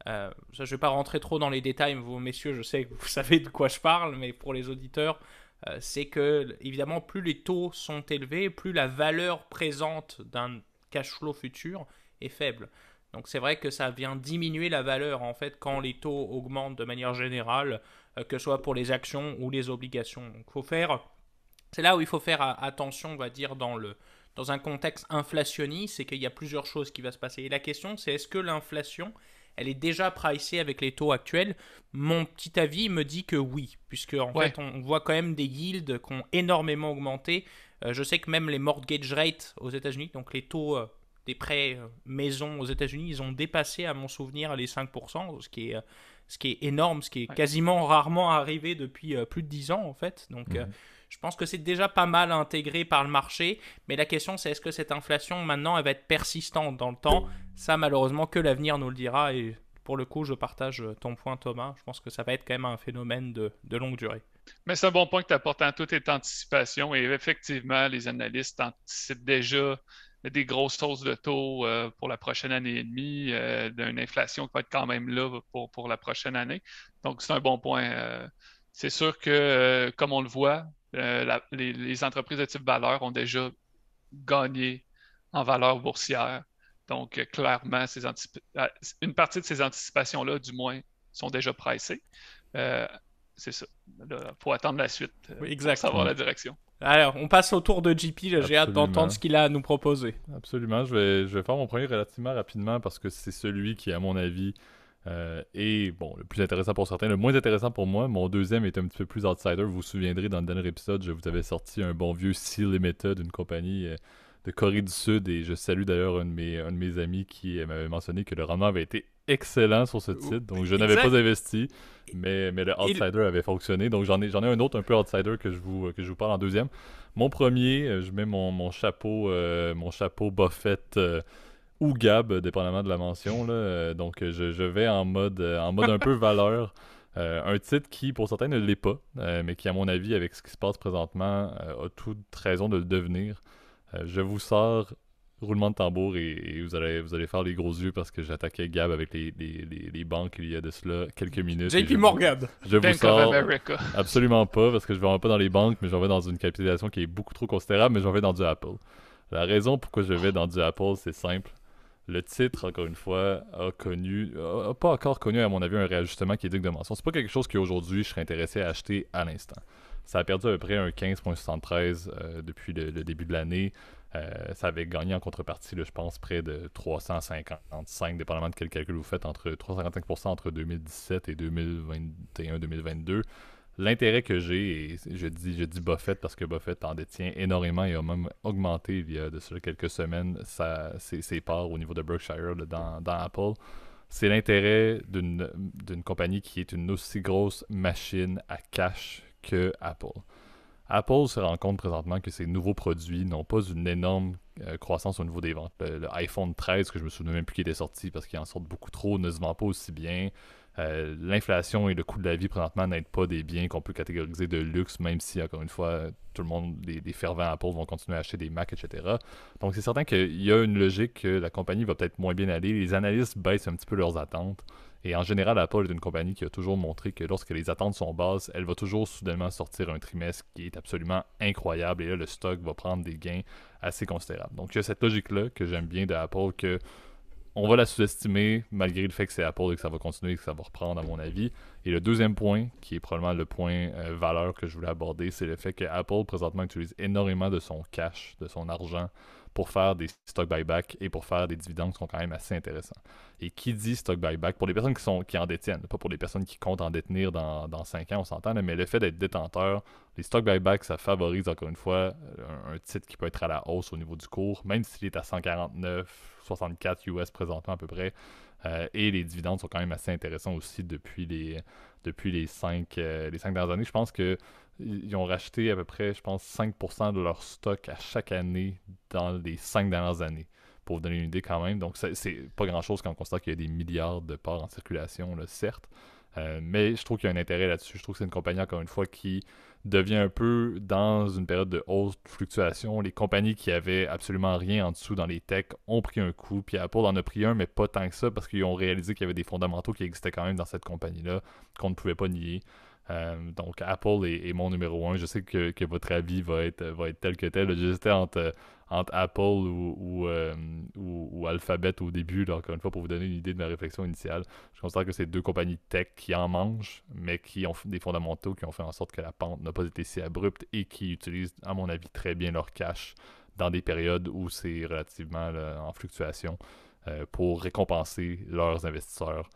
Ça, je ne vais pas rentrer trop dans les détails, vous messieurs, je sais que vous savez de quoi je parle, mais pour les auditeurs, c'est que, évidemment, plus les taux sont élevés, plus la valeur présente d'un cash flow futur est faible. Donc c'est vrai que ça vient diminuer la valeur, en fait, quand les taux augmentent de manière générale, que ce soit pour les actions ou les obligations. Donc c'est là où il faut faire attention, on va dire, dans un contexte inflationniste, c'est qu'il y a plusieurs choses qui vont se passer. Et la question, c'est est-ce que l'inflation elle est déjà pricée avec les taux actuels? Mon petit avis me dit que oui, puisque en fait on voit quand même des yields qui ont énormément augmenté. Je sais que même les mortgage rates aux États-Unis, donc les taux des prêts maison aux États-Unis, ils ont dépassé à mon souvenir les 5%, ce qui est énorme, ce qui est quasiment rarement arrivé depuis plus de 10 ans en fait. Donc je pense que c'est déjà pas mal intégré par le marché, mais la question c'est est-ce que cette inflation maintenant elle va être persistante dans le temps? Ça malheureusement que l'avenir nous le dira, et pour le coup je partage ton point Thomas, je pense que ça va être quand même un phénomène de longue durée. Mais c'est un bon point que tu apportes en toute anticipation, et effectivement les analystes anticipent déjà des grosses hausses de taux pour la prochaine année et demie, d'une inflation qui va être quand même là pour la prochaine année. Donc c'est un bon point. C'est sûr que, comme on le voit, les entreprises de type valeur ont déjà gagné en valeur boursière. Donc, clairement, une partie de ces anticipations-là, du moins, sont déjà pricées. C'est ça. Il faut attendre la suite pour savoir la direction. Alors, on passe au tour de JP. J'ai hâte d'entendre ce qu'il a à nous proposer. Absolument. Je vais faire mon premier relativement rapidement parce que c'est celui qui, à mon avis, et bon, le plus intéressant pour certains, le moins intéressant pour moi. Mon deuxième est un petit peu plus outsider. Vous vous souviendrez, dans le dernier épisode, je vous avais sorti un bon vieux Sea Limited, une compagnie de Corée du Sud. Et je salue d'ailleurs un de mes amis qui m'avait mentionné que le rendement avait été excellent sur ce titre. Donc je n'avais pas investi, mais le outsider avait fonctionné. Donc j'en ai un autre un peu outsider que je vous parle en deuxième. Mon premier, je mets mon chapeau Buffett ou Gab, dépendamment de la mention. Là. Donc je vais en mode un peu valeur. Un titre qui, pour certains, ne l'est pas, mais qui, à mon avis, avec ce qui se passe présentement, a toute raison de le devenir. Je vous sors roulement de tambour et vous allez faire les gros yeux parce que j'attaquais Gab avec les banques il y a de cela quelques minutes. JP Morgan. Je vous Bank sors of America. absolument pas parce que je ne vais pas dans les banques, mais j'en vais dans une capitalisation qui est beaucoup trop considérable, mais j'en vais dans du Apple. La raison pourquoi je vais dans du Apple, c'est simple. Le titre, encore une fois, a pas encore connu, à mon avis, un réajustement qui est digne de mention. C'est pas quelque chose qu'aujourd'hui je serais intéressé à acheter à l'instant. Ça a perdu à peu près un 15,73 depuis le début de l'année. Ça avait gagné en contrepartie, là, je pense, près de 355, dépendamment de quel calcul vous faites, entre 355% entre 2017 et 2021-2022. L'intérêt que j'ai, et je dis Buffett parce que Buffett en détient énormément et a même augmenté il y a de cela quelques semaines ses parts au niveau de Berkshire là, dans Apple, c'est l'intérêt d'une compagnie qui est une aussi grosse machine à cash que Apple. Apple se rend compte présentement que ses nouveaux produits n'ont pas une énorme croissance au niveau des ventes. Le iPhone 13, que je me souviens même plus qu'il était sorti parce qu'il en sort beaucoup trop, ne se vend pas aussi bien. L'inflation et le coût de la vie présentement n'aident pas des biens qu'on peut catégoriser de luxe, même si, encore une fois, tout le monde, les fervents Apple vont continuer à acheter des Mac, etc. Donc c'est certain qu'il y a une logique que la compagnie va peut-être moins bien aller. Les analystes baissent un petit peu leurs attentes. Et en général, Apple est une compagnie qui a toujours montré que lorsque les attentes sont basses, elle va toujours soudainement sortir un trimestre qui est absolument incroyable. Et là, le stock va prendre des gains assez considérables. Donc il y a cette logique-là que j'aime bien de Apple, que on va la sous-estimer malgré le fait que c'est Apple et que ça va continuer et que ça va reprendre à mon avis. Et le deuxième point, qui est probablement le point valeur que je voulais aborder, c'est le fait que Apple présentement utilise énormément de son cash, de son argent, pour faire des stock buyback et pour faire des dividendes qui sont quand même assez intéressants. Et qui dit stock buyback, pour les personnes qui en détiennent, pas pour les personnes qui comptent en détenir dans 5 ans, on s'entend, mais le fait d'être détenteur, les stock buyback, ça favorise encore une fois un titre qui peut être à la hausse au niveau du cours, même s'il est à 149, 64 US présentement à peu près. Et les dividendes sont quand même assez intéressants aussi depuis les 5 dernières années. Je pense qu'ils ont racheté à peu près, je pense, 5% de leur stock à chaque année dans les 5 dernières années. Pour vous donner une idée quand même. Donc c'est pas grand-chose quand on constate qu'il y a des milliards de parts en circulation, là, certes. Mais je trouve qu'il y a un intérêt là-dessus. Je trouve que c'est une compagnie, encore une fois, qui devient un peu dans une période de hausse, de fluctuation. Les compagnies qui avaient absolument rien en dessous dans les techs ont pris un coup. Puis Apple en a pris un, mais pas tant que ça, parce qu'ils ont réalisé qu'il y avait des fondamentaux qui existaient quand même dans cette compagnie-là, qu'on ne pouvait pas nier. Donc Apple est mon numéro 1. Je sais que votre avis va être tel que tel. J'hésitais entre Apple ou Alphabet au début, là, encore une fois, pour vous donner une idée de ma réflexion initiale. Je considère que c'est deux compagnies tech qui en mangent, mais qui ont des fondamentaux qui ont fait en sorte que la pente n'a pas été si abrupte et qui utilisent, à mon avis, très bien leur cash dans des périodes où c'est relativement là, en fluctuation pour récompenser leurs investisseurs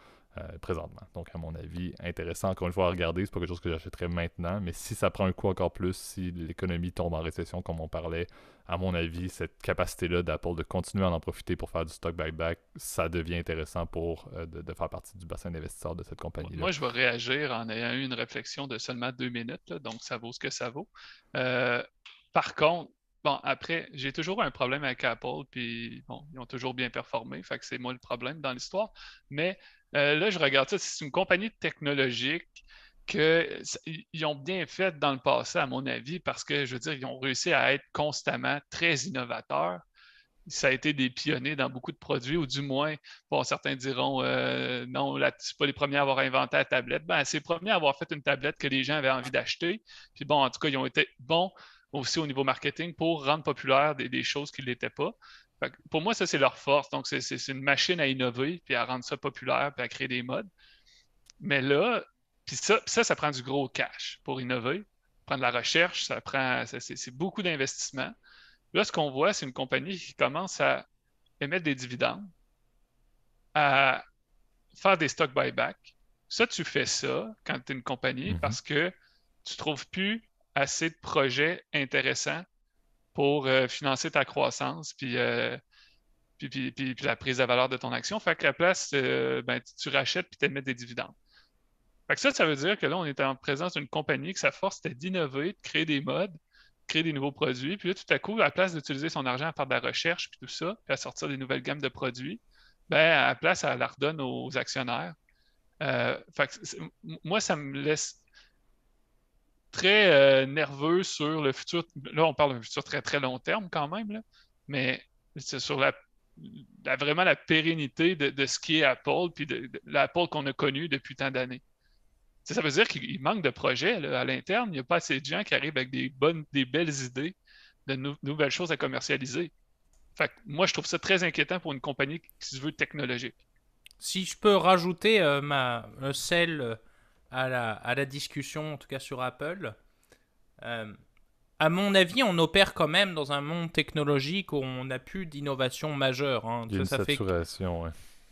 présentement. Donc, à mon avis, intéressant encore une fois à regarder. C'est pas quelque chose que j'achèterais maintenant, mais si ça prend un coup encore plus, si l'économie tombe en récession comme on parlait, à mon avis, cette capacité-là d'Apple de continuer à en profiter pour faire du stock buyback, ça devient intéressant pour de faire partie du bassin d'investisseurs de cette compagnie-là. Moi, je vais réagir en ayant eu une réflexion de seulement 2 minutes, là, donc ça vaut ce que ça vaut. Par contre, bon, après, j'ai toujours un problème avec Apple, puis bon, ils ont toujours bien performé, fait que c'est moi le problème dans l'histoire. Mais là, je regarde ça, c'est une compagnie technologique qu'ils ont bien fait dans le passé, à mon avis, parce que, je veux dire, ils ont réussi à être constamment très innovateurs. Ça a été des pionniers dans beaucoup de produits, ou du moins, bon, certains diront non, là, c'est pas les premiers à avoir inventé la tablette. Ben, c'est les premiers à avoir fait une tablette que les gens avaient envie d'acheter. Puis bon, en tout cas, ils ont été bons aussi au niveau marketing pour rendre populaire des choses qui ne l'étaient pas. Fait que pour moi, ça, c'est leur force. Donc, c'est une machine à innover, puis à rendre ça populaire, puis à créer des modes. Mais là, puis ça prend du gros cash pour innover. Ça prend de la recherche, c'est beaucoup d'investissement. Là, ce qu'on voit, c'est une compagnie qui commence à émettre des dividendes, à faire des stock buyback. Ça, tu fais ça quand tu es une compagnie parce que tu ne trouves plus assez de projets intéressants pour financer ta croissance, puis la prise de valeur de ton action. Fait qu'à la place, ben, tu rachètes puis tu émets des dividendes. Fait que ça veut dire que là, on est en présence d'une compagnie que sa force était d'innover, de créer des modes, créer des nouveaux produits. Puis là, tout à coup, à la place d'utiliser son argent à faire de la recherche puis tout ça, puis à sortir des nouvelles gammes de produits, ben, à la place, elle la redonne aux actionnaires. Fait que moi, ça me laisse très nerveux sur le futur. Là, on parle d'un futur très, très long terme quand même, là, mais c'est sur vraiment la pérennité de ce qui est Apple, puis de l'Apple qu'on a connu depuis tant d'années. Ça veut dire qu'il manque de projets là, à l'interne. Il n'y a pas assez de gens qui arrivent avec des belles idées, de nouvelles choses à commercialiser. Fait que moi, je trouve ça très inquiétant pour une compagnie qui se veut technologique. Si je peux rajouter un sel à la discussion, en tout cas sur Apple, à mon avis, on opère quand même dans un monde technologique où on n'a plus d'innovation majeure. Hein. Il y a une saturation, ouais.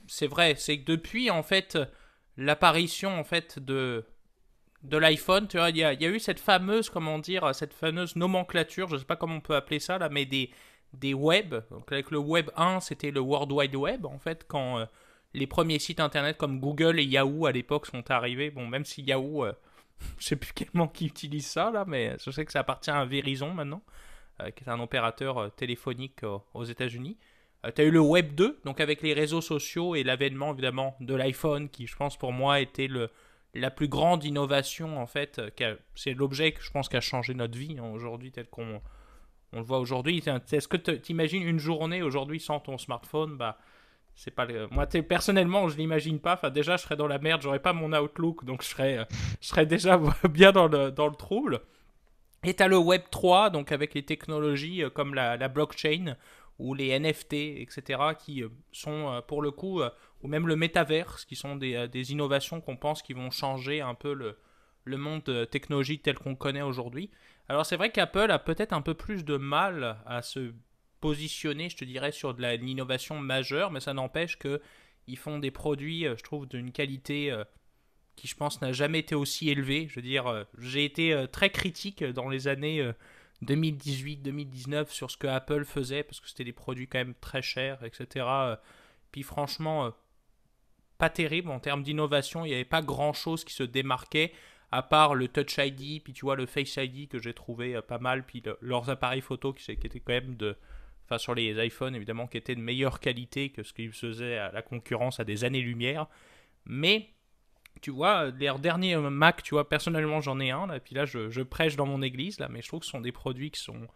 C'est vrai, c'est que depuis, en fait, l'apparition en fait de l'iPhone, tu vois, il y a eu cette fameuse, comment dire, cette fameuse nomenclature, je sais pas comment on peut appeler ça là, mais des web. Donc avec le Web 1, c'était le World Wide Web en fait, quand les premiers sites internet comme Google et Yahoo à l'époque sont arrivés. Bon, même si Yahoo, je sais plus quellement qui utilise ça là, mais je sais que ça appartient à Verizon maintenant, qui est un opérateur téléphonique aux États-Unis. Tu as eu le Web 2, donc avec les réseaux sociaux et l'avènement évidemment de l'iPhone, qui je pense pour moi était la plus grande innovation en fait. C'est l'objet que je pense qui a changé notre vie hein, aujourd'hui, tel qu'on le voit aujourd'hui. Est-ce que tu imagines une journée aujourd'hui sans ton smartphone? Bah, c'est pas moi personnellement je l'imagine pas. Enfin déjà je serais dans la merde, j'aurais pas mon Outlook, donc je serais déjà bien dans le trouble. Et tu as le Web 3, donc avec les technologies comme la blockchain ou les NFT, etc., qui sont pour le coup, ou même le métaverse, qui sont des innovations qu'on pense qui vont changer un peu le monde technologique tel qu'on le connaît aujourd'hui. Alors c'est vrai qu'Apple a peut-être un peu plus de mal à se positionner, je te dirais, sur de l'innovation majeure, mais ça n'empêche qu'ils font des produits, je trouve, d'une qualité qui, je pense, n'a jamais été aussi élevée. Je veux dire, j'ai été très critique dans les années 2018-2019 sur ce que Apple faisait, parce que c'était des produits quand même très chers, etc. Puis franchement, pas terrible en termes d'innovation. Il n'y avait pas grand-chose qui se démarquait, à part le Touch ID, puis tu vois le Face ID que j'ai trouvé pas mal, puis leurs appareils photo qui étaient quand même enfin sur les iPhones évidemment, qui étaient de meilleure qualité que ce qu'ils faisaient à la concurrence à des années-lumière. Mais tu vois, les derniers Mac, tu vois, personnellement j'en ai un, là, et puis là je prêche dans mon église, là, mais je trouve que ce sont des produits qui sont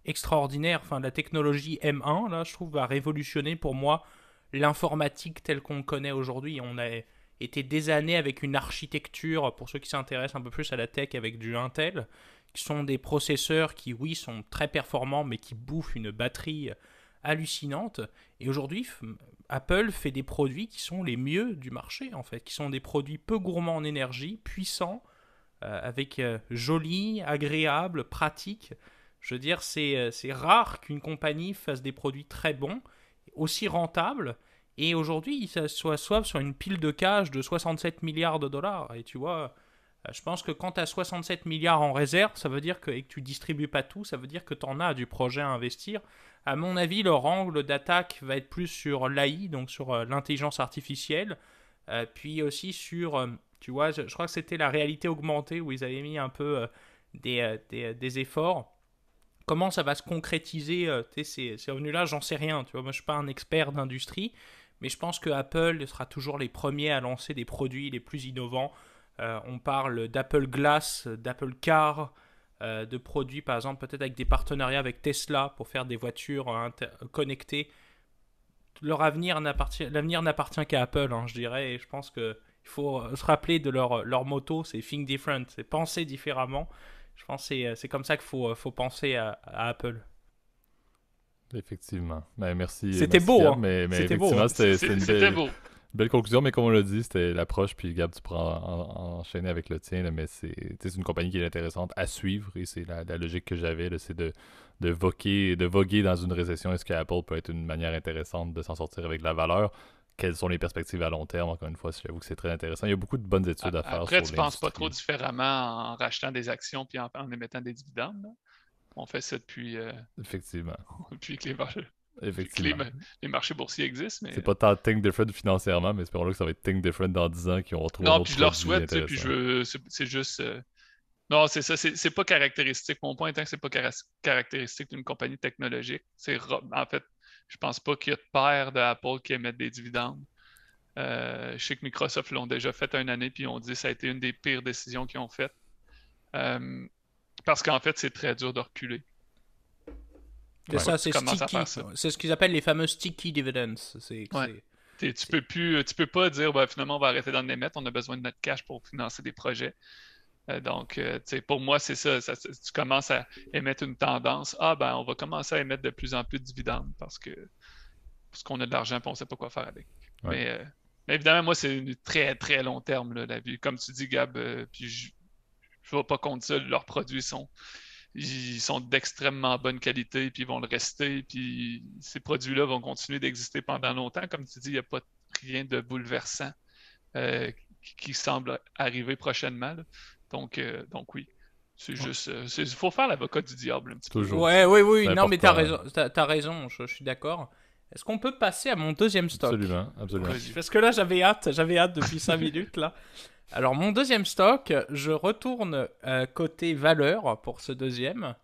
extraordinaires. Enfin, la technologie M1, là, je trouve, va révolutionner pour moi l'informatique telle qu'on le connaît aujourd'hui. On a été des années avec une architecture, pour ceux qui s'intéressent un peu plus à la tech, avec du Intel, qui sont des processeurs qui, oui, sont très performants, mais qui bouffent une batterie hallucinante. Et aujourd'hui, Apple fait des produits qui sont les mieux du marché, en fait, qui sont des produits peu gourmands en énergie, puissants, avec jolis, agréables, pratiques. Je veux dire, c'est rare qu'une compagnie fasse des produits très bons, aussi rentables, et aujourd'hui, ils s'assoient sur une pile de cash de 67 milliards de dollars. Et tu vois, je pense que quand tu as 67 milliards en réserve, ça veut dire et que tu distribues pas tout, ça veut dire que tu en as du projet à investir. À mon avis, leur angle d'attaque va être plus sur l'AI, donc sur l'intelligence artificielle, puis aussi sur, tu vois, je crois que c'était la réalité augmentée où ils avaient mis un peu des efforts. Comment ça va se concrétiser ces revenus-là, j'en sais rien. Tu vois, moi, je ne suis pas un expert d'industrie, mais je pense que Apple sera toujours les premiers à lancer des produits les plus innovants. On parle d'Apple Glass, d'Apple Car, de produits, par exemple, peut-être avec des partenariats avec Tesla pour faire des voitures connectées. L'avenir n'appartient qu'à Apple, hein, je dirais, et je pense qu'il faut se rappeler de leur motto, c'est Think Different, c'est penser différemment. Je pense que c'est comme ça qu'il faut penser à Apple. Effectivement. Ben, merci. C'était merci beau, Gab, hein? mais C'était beau, effectivement, hein? c'était une C'était beau. belle conclusion, mais comme on l'a dit, c'était l'approche, puis Gab, tu pourras enchaîner avec le tien, là, mais c'est une compagnie qui est intéressante à suivre, et c'est la logique que j'avais, là, c'est de voguer dans une récession. Est-ce qu'Apple peut être une manière intéressante de s'en sortir avec de la valeur? Quelles sont les perspectives à long terme? Encore une fois, j'avoue que c'est très intéressant. Il y a beaucoup de bonnes études à faire Après, sur tu penses pas l'industrie. trop différemment en rachetant des actions puis en émettant des dividendes, là? On fait ça depuis, Effectivement. depuis que les marchés, Effectivement. les marchés boursiers existent. Mais... C'est pas tant think different financièrement, mais espérons-le que ça va être think different dans 10 ans, qu'ils vont retrouver un Non, autre puis je leur produit souhaite, tu sais, puis intéressant. c'est juste. Non, c'est ça, c'est pas caractéristique. Mon point étant que c'est pas caractéristique d'une compagnie technologique. En fait, je pense pas qu'il y a de pair d'Apple qui émettent des dividendes. Je sais que Microsoft l'ont déjà fait une année, puis ils ont dit que ça a été une des pires décisions qu'ils ont faites. Parce qu'en fait, c'est très dur de reculer. C'est ça, Tu c'est commences à sticky. faire ça. C'est ce qu'ils appellent les fameux sticky dividends. Ouais. Tu peux pas dire ben, finalement on va arrêter d'en émettre, on a besoin de notre cash pour financer des projets. Donc, pour moi, c'est ça, tu commences à émettre une tendance. Ah ben, on va commencer à émettre de plus en plus de dividendes parce qu'on a de l'argent et on ne sait pas quoi faire avec. Ouais. Mais évidemment, moi, c'est une très, très long terme, là, la vie. Comme tu dis, Gab, puis je ne vais pas contre ça, leurs produits ils sont d'extrêmement bonne qualité, puis ils vont le rester, puis ces produits-là vont continuer d'exister pendant longtemps. Comme tu dis, il n'y a pas rien de bouleversant qui semble arriver prochainement. Donc oui, c'est juste... Il faut faire l'avocat du diable un petit peu. Toujours. Oui, C'est non, mais t'as important. raison, t'as raison, je suis d'accord. Est-ce qu'on peut passer à mon deuxième stock? Absolument. Vas-y. Parce que là, j'avais hâte depuis 5 minutes, là. Alors, mon deuxième stock, je retourne côté valeur pour ce deuxième,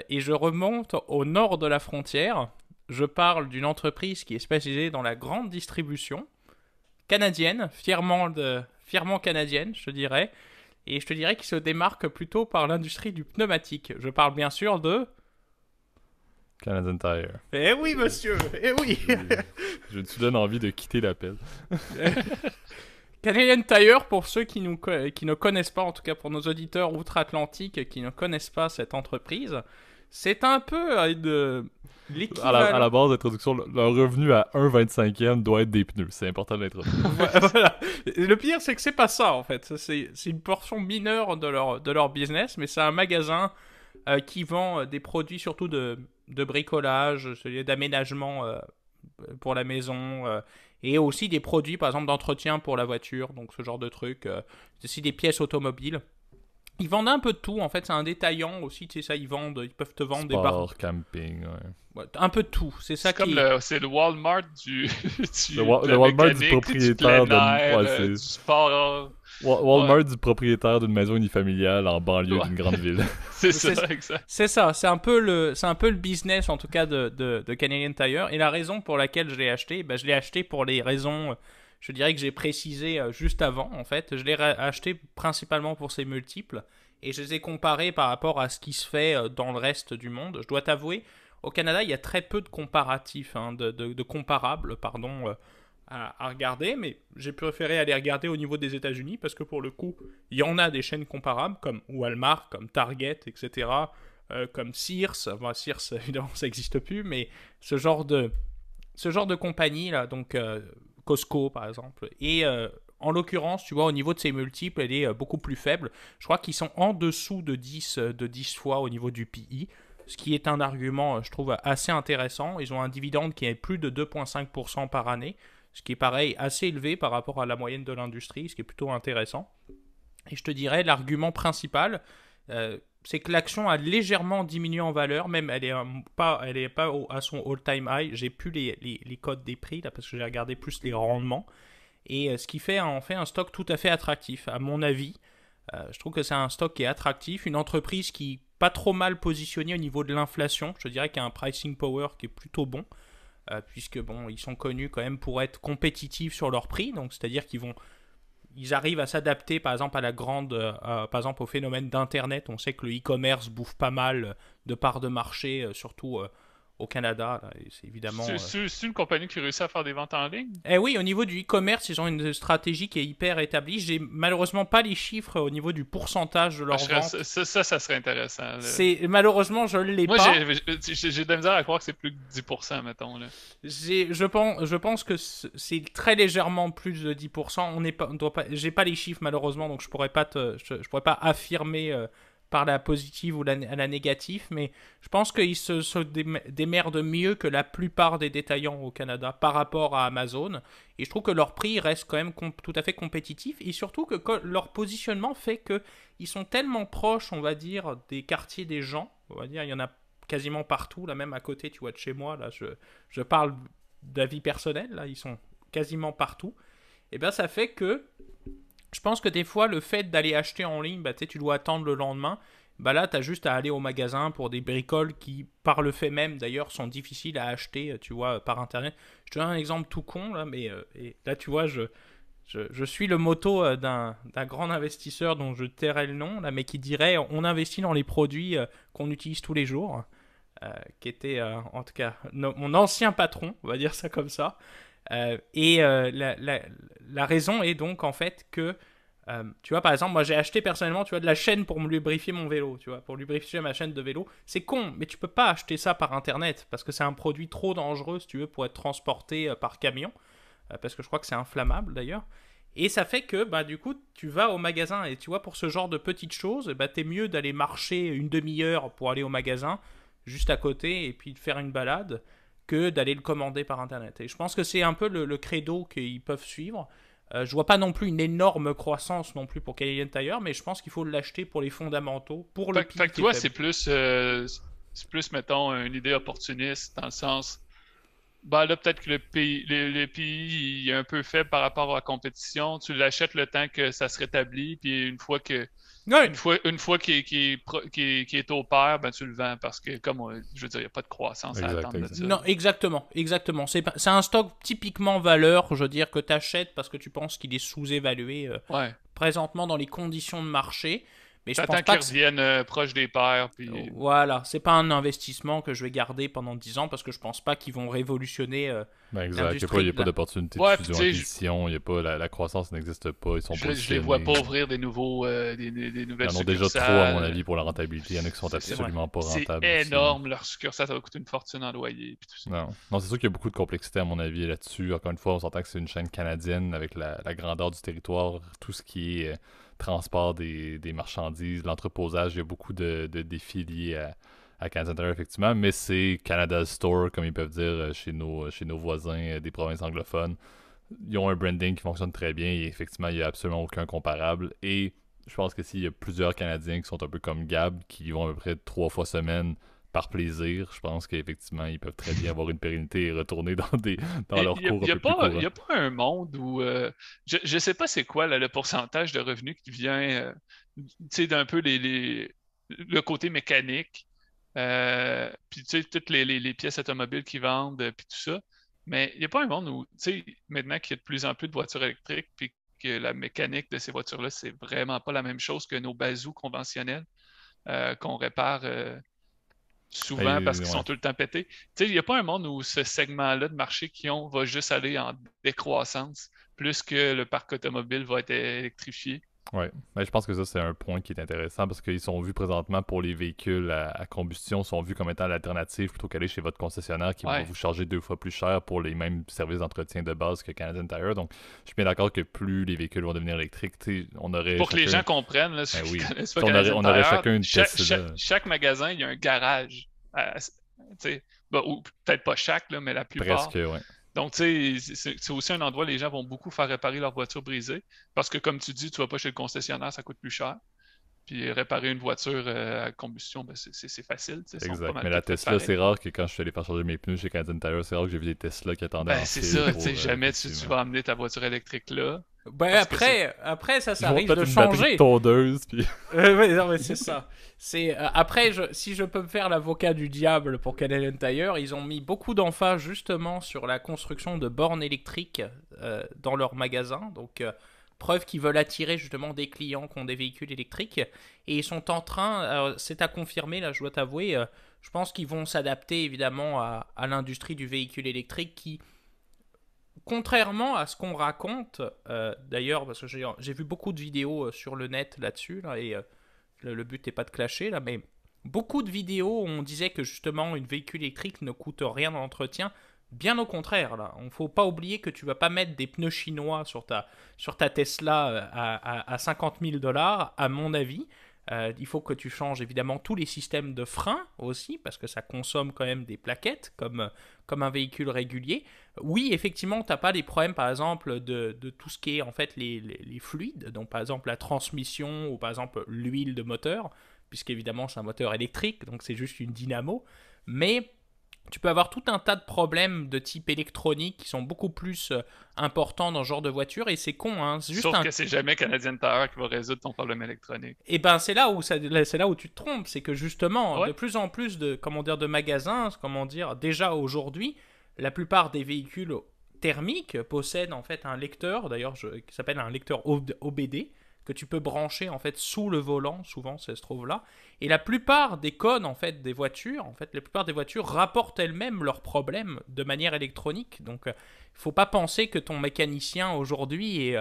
et je remonte au nord de la frontière. Je parle d'une entreprise qui est spécialisée dans la grande distribution, canadienne, fièrement canadienne, je te dirais, et je te dirais qu'il se démarque plutôt par l'industrie du pneumatique. Je parle bien sûr de... Canadian Tire. Eh oui, monsieur, eh oui. Tu donnes envie de quitter l'appel. Canadian Tire, pour ceux qui ne connaissent pas, en tout cas pour nos auditeurs outre-Atlantique qui ne connaissent pas cette entreprise, c'est un peu l'équivalent... À la base d'introduction, leur revenu à 1,25e doit être des pneus. C'est important de l'introduire. Voilà. Le pire, c'est que c'est pas ça, en fait. C'est une portion mineure de leur business, mais c'est un magasin qui vend des produits surtout de bricolage, d'aménagement pour la maison, et aussi des produits, par exemple, d'entretien pour la voiture, donc ce genre de trucs. C'est aussi des pièces automobiles. Ils vendent un peu de tout, en fait, c'est un détaillant aussi, tu sais ça, ils peuvent te vendre des barres. Sport, camping, ouais. Un peu de tout, c'est ça qui... C'est le Walmart le Walmart du propriétaire du sport. Walmart du propriétaire d'une maison unifamiliale en banlieue d'une grande ville. C'est ça, exact. C'est ça, c'est un peu le business en tout cas de Canadian Tire. Et la raison pour laquelle je l'ai acheté, je l'ai acheté pour les raisons, je dirais que j'ai précisé juste avant en fait. Je l'ai acheté principalement pour ses multiples et je les ai comparés par rapport à ce qui se fait dans le reste du monde. Je dois t'avouer, au Canada, il y a très peu de comparatifs, de comparables, pardon, à regarder, mais j'ai préféré aller regarder au niveau des États-Unis parce que pour le coup, il y en a des chaînes comparables comme Walmart, comme Target, etc., comme Sears. Enfin, Sears, évidemment, ça n'existe plus, mais ce genre de compagnie là, donc Costco par exemple. Et en l'occurrence, tu vois, au niveau de ces multiples, elle est beaucoup plus faible. Je crois qu'ils sont en dessous de 10 fois au niveau du PI. Ce qui est un argument, je trouve, assez intéressant. Ils ont un dividende qui est plus de 2,5% par année, ce qui est pareil, assez élevé par rapport à la moyenne de l'industrie, ce qui est plutôt intéressant. Et je te dirais, l'argument principal, c'est que l'action a légèrement diminué en valeur, même elle est pas à son all-time high. J'ai plus les codes des prix, là, parce que j'ai regardé plus les rendements. Et ce qui fait en fait un stock tout à fait attractif, à mon avis. Je trouve que c'est un stock qui est attractif, une entreprise qui pas trop mal positionnée au niveau de l'inflation. Je dirais qu'il y a un pricing power qui est plutôt bon, puisque bon, ils sont connus quand même pour être compétitifs sur leur prix, donc c'est-à-dire ils arrivent à s'adapter par exemple à par exemple au phénomène d'internet. On sait que le e-commerce bouffe pas mal de parts de marché, surtout au Canada, là, et c'est évidemment... C'est une compagnie qui réussit à faire des ventes en ligne? Eh oui, au niveau du e-commerce, ils ont une stratégie qui est hyper établie. J'ai malheureusement pas les chiffres au niveau du pourcentage de leurs ventes. Ça serait intéressant. Malheureusement, je ne l'ai pas. Moi, j'ai de la misère à croire que c'est plus que 10%, mettons. Là. Je pense que c'est très légèrement plus de 10%. J'ai pas les chiffres malheureusement, donc je pourrais pas affirmer... par la positive ou la négative, mais je pense qu'ils se démerdent mieux que la plupart des détaillants au Canada par rapport à Amazon, et je trouve que leur prix reste quand même tout à fait compétitif, et surtout que leur positionnement fait qu'ils sont tellement proches, on va dire, des quartiers des gens, on va dire. Il y en a quasiment partout, là, même à côté, tu vois, de chez moi. Là, je parle d'avis personnel, là, ils sont quasiment partout. Et bien, ça fait que je pense que des fois, le fait d'aller acheter en ligne, bah, tu dois attendre le lendemain. Bah là, tu as juste à aller au magasin pour des bricoles qui, par le fait même, d'ailleurs, sont difficiles à acheter, tu vois, par Internet. Je te donne un exemple tout con, là, mais et là, tu vois, je suis le motto d'un grand investisseur dont je tairai le nom, là, mais qui dirait on investit dans les produits qu'on utilise tous les jours, qui était, en tout cas, mon ancien patron, on va dire ça comme ça. La raison est donc, en fait, que tu vois, par exemple, moi j'ai acheté personnellement, tu vois, de la chaîne pour me lubrifier mon vélo, tu vois, pour lubrifier ma chaîne de vélo. C'est con, mais tu peux pas acheter ça par internet parce que c'est un produit trop dangereux, si tu veux, pour être transporté par camion, parce que je crois que c'est inflammable d'ailleurs. Et ça fait que, bah, du coup, tu vas au magasin et tu vois, pour ce genre de petites choses, bah, t'es mieux d'aller marcher une demi-heure pour aller au magasin, juste à côté, et puis de faire une balade, que d'aller le commander par internet. Et je pense que c'est un peu le credo qu'ils peuvent suivre. Je vois pas non plus une énorme croissance non plus pour Canadian Tire, mais je pense qu'il faut l'acheter pour les fondamentaux, pour le Fait que toi, c'est plus, mettons, une idée opportuniste, dans le sens, ben là, peut-être que le pays il est un peu faible par rapport à la compétition. Tu l'achètes le temps que ça se rétablit, puis Ouais. une fois qu'il est au pair, ben tu le vends parce que, je veux dire, il n'y a pas de croissance à Exact, attendre de ça. Non, exactement, exactement. C'est un stock typiquement valeur, je veux dire, que tu achètes parce que tu penses qu'il est sous-évalué Ouais. présentement dans les conditions de marché. Mais je pense T'attends pas qu'ils que reviennent proches des pairs, puis voilà, c'est pas un investissement que je vais garder pendant 10 ans parce que je pense pas qu'ils vont révolutionner Ben exact, l'industrie. il n'y a pas d'opportunité de ouais, fusion puis tu sais, acquisition, il y a pas, la croissance n'existe pas, ils sont je les vois positionnés. pas ouvrir des Ils nouvelles en ont déjà trop, à succursales. mon avis, pour la rentabilité. Il y en a qui sont C'est absolument pas c'est rentables aussi. énorme, leur succursale, ça va coûter une fortune en loyer, puis tout ça. Non, c'est sûr qu'il y a beaucoup de complexité, à mon avis, là-dessus. Encore une fois, on s'entend que c'est une chaîne canadienne avec la grandeur du territoire, tout ce qui est transport des marchandises, l'entreposage, il y a beaucoup de défis liés à Canadian Tire, effectivement, mais c'est Canada Store, comme ils peuvent dire chez nos voisins des provinces anglophones. Ils ont un branding qui fonctionne très bien et effectivement, il n'y a absolument aucun comparable. Et je pense que s'il y a plusieurs Canadiens qui sont un peu comme Gab, qui y vont à peu près 3 fois semaine par plaisir, je pense qu'effectivement, ils peuvent très bien avoir une pérennité et retourner dans leur cours un peu plus courant. Il n'y a pas un monde où. Je sais pas c'est quoi là, le pourcentage de revenus qui vient tu sais, d'un peu le côté mécanique. Puis tu sais, toutes les pièces automobiles qui vendent, puis tout ça. Mais il n'y a pas un monde où, tu sais, maintenant qu'il y a de plus en plus de voitures électriques, puis que la mécanique de ces voitures-là, c'est vraiment pas la même chose que nos bazous conventionnels qu'on répare souvent parce qu'ils Ouais. sont tout le temps pétés. Tu sais, il n'y a pas un monde où ce segment-là de marché va juste aller en décroissance, plus que le parc automobile va être électrifié. Ouais, mais je pense que ça, c'est un point qui est intéressant parce qu'ils sont vus présentement pour les véhicules à combustion, sont vus comme étant l'alternative plutôt qu'aller chez votre concessionnaire qui va Ouais. vous charger 2 fois plus cher pour les mêmes services d'entretien de base que Canadian Tire. Donc, je suis bien d'accord que plus les véhicules vont devenir électriques, on aurait. Pour que les gens comprennent, là, Ben ceux oui. qui connaissent pas On aurait, Canadian on aurait Tire, chacun une Tesla. chaque magasin, il y a un garage. Tu sais, ou peut-être pas chaque, là, mais la plupart. Presque, ouais. Donc, tu sais, c'est aussi un endroit où les gens vont beaucoup faire réparer leur voiture brisée. Parce que, comme tu dis, tu vas pas chez le concessionnaire, ça coûte plus cher. Puis réparer une voiture à combustion, ben, c'est facile. Ils sont pas Exact. mal Mais la toutes faites Tesla, pareil. c'est rare que quand je suis allé faire changer mes pneus chez Canadian Tire, c'est rare que j'ai vu des Tesla qui attendaient Ben, en c'est file ça, tu pour, sais, jamais tu effectivement. vas amener ta voiture électrique là. Ben Parce que après ça Ils vont risque peut-être de une batterie changer. tondeuse, puis... Ouais, non, mais c'est ça. C'est après, si je peux me faire l'avocat du diable pour Canadian Tire, ils ont mis beaucoup d'emphase justement sur la construction de bornes électriques dans leurs magasins. Donc, preuve qu'ils veulent attirer justement des clients qui ont des véhicules électriques. Et ils sont en train, c'est à confirmer, là, je dois t'avouer, je pense qu'ils vont s'adapter évidemment à l'industrie du véhicule électrique qui, contrairement à ce qu'on raconte, d'ailleurs, parce que j'ai vu beaucoup de vidéos sur le net là-dessus, là, et le but n'est pas de clasher, là, mais beaucoup de vidéos où on disait que justement une véhicule électrique ne coûte rien d'entretien. Bien au contraire, là. Il ne faut pas oublier que tu vas pas mettre des pneus chinois sur ta Tesla à 50 000 $, à mon avis. Il faut que tu changes évidemment tous les systèmes de frein aussi, parce que ça consomme quand même des plaquettes, comme un véhicule régulier. Oui, effectivement, tu n'as pas des problèmes, par exemple, de tout ce qui est en fait les fluides, donc par exemple la transmission ou par exemple l'huile de moteur. puisqu'évidemment c'est un moteur électrique, donc c'est juste une dynamo, mais tu peux avoir tout un tas de problèmes de type électronique qui sont beaucoup plus importants dans ce genre de voiture, et c'est con, hein. C'est juste Sauf que c'est jamais Canadian Tire qui va résoudre ton problème électronique. Et ben c'est là où tu te trompes, c'est que justement, Ouais. de plus en plus de magasins, déjà aujourd'hui, la plupart des véhicules thermiques possèdent en fait un lecteur, d'ailleurs qui s'appelle un lecteur OBD, que tu peux brancher en fait sous le volant, souvent ça se trouve là. Et la plupart des codes en fait des voitures, la plupart des voitures rapportent elles-mêmes leurs problèmes de manière électronique. Donc il faut pas penser que ton mécanicien aujourd'hui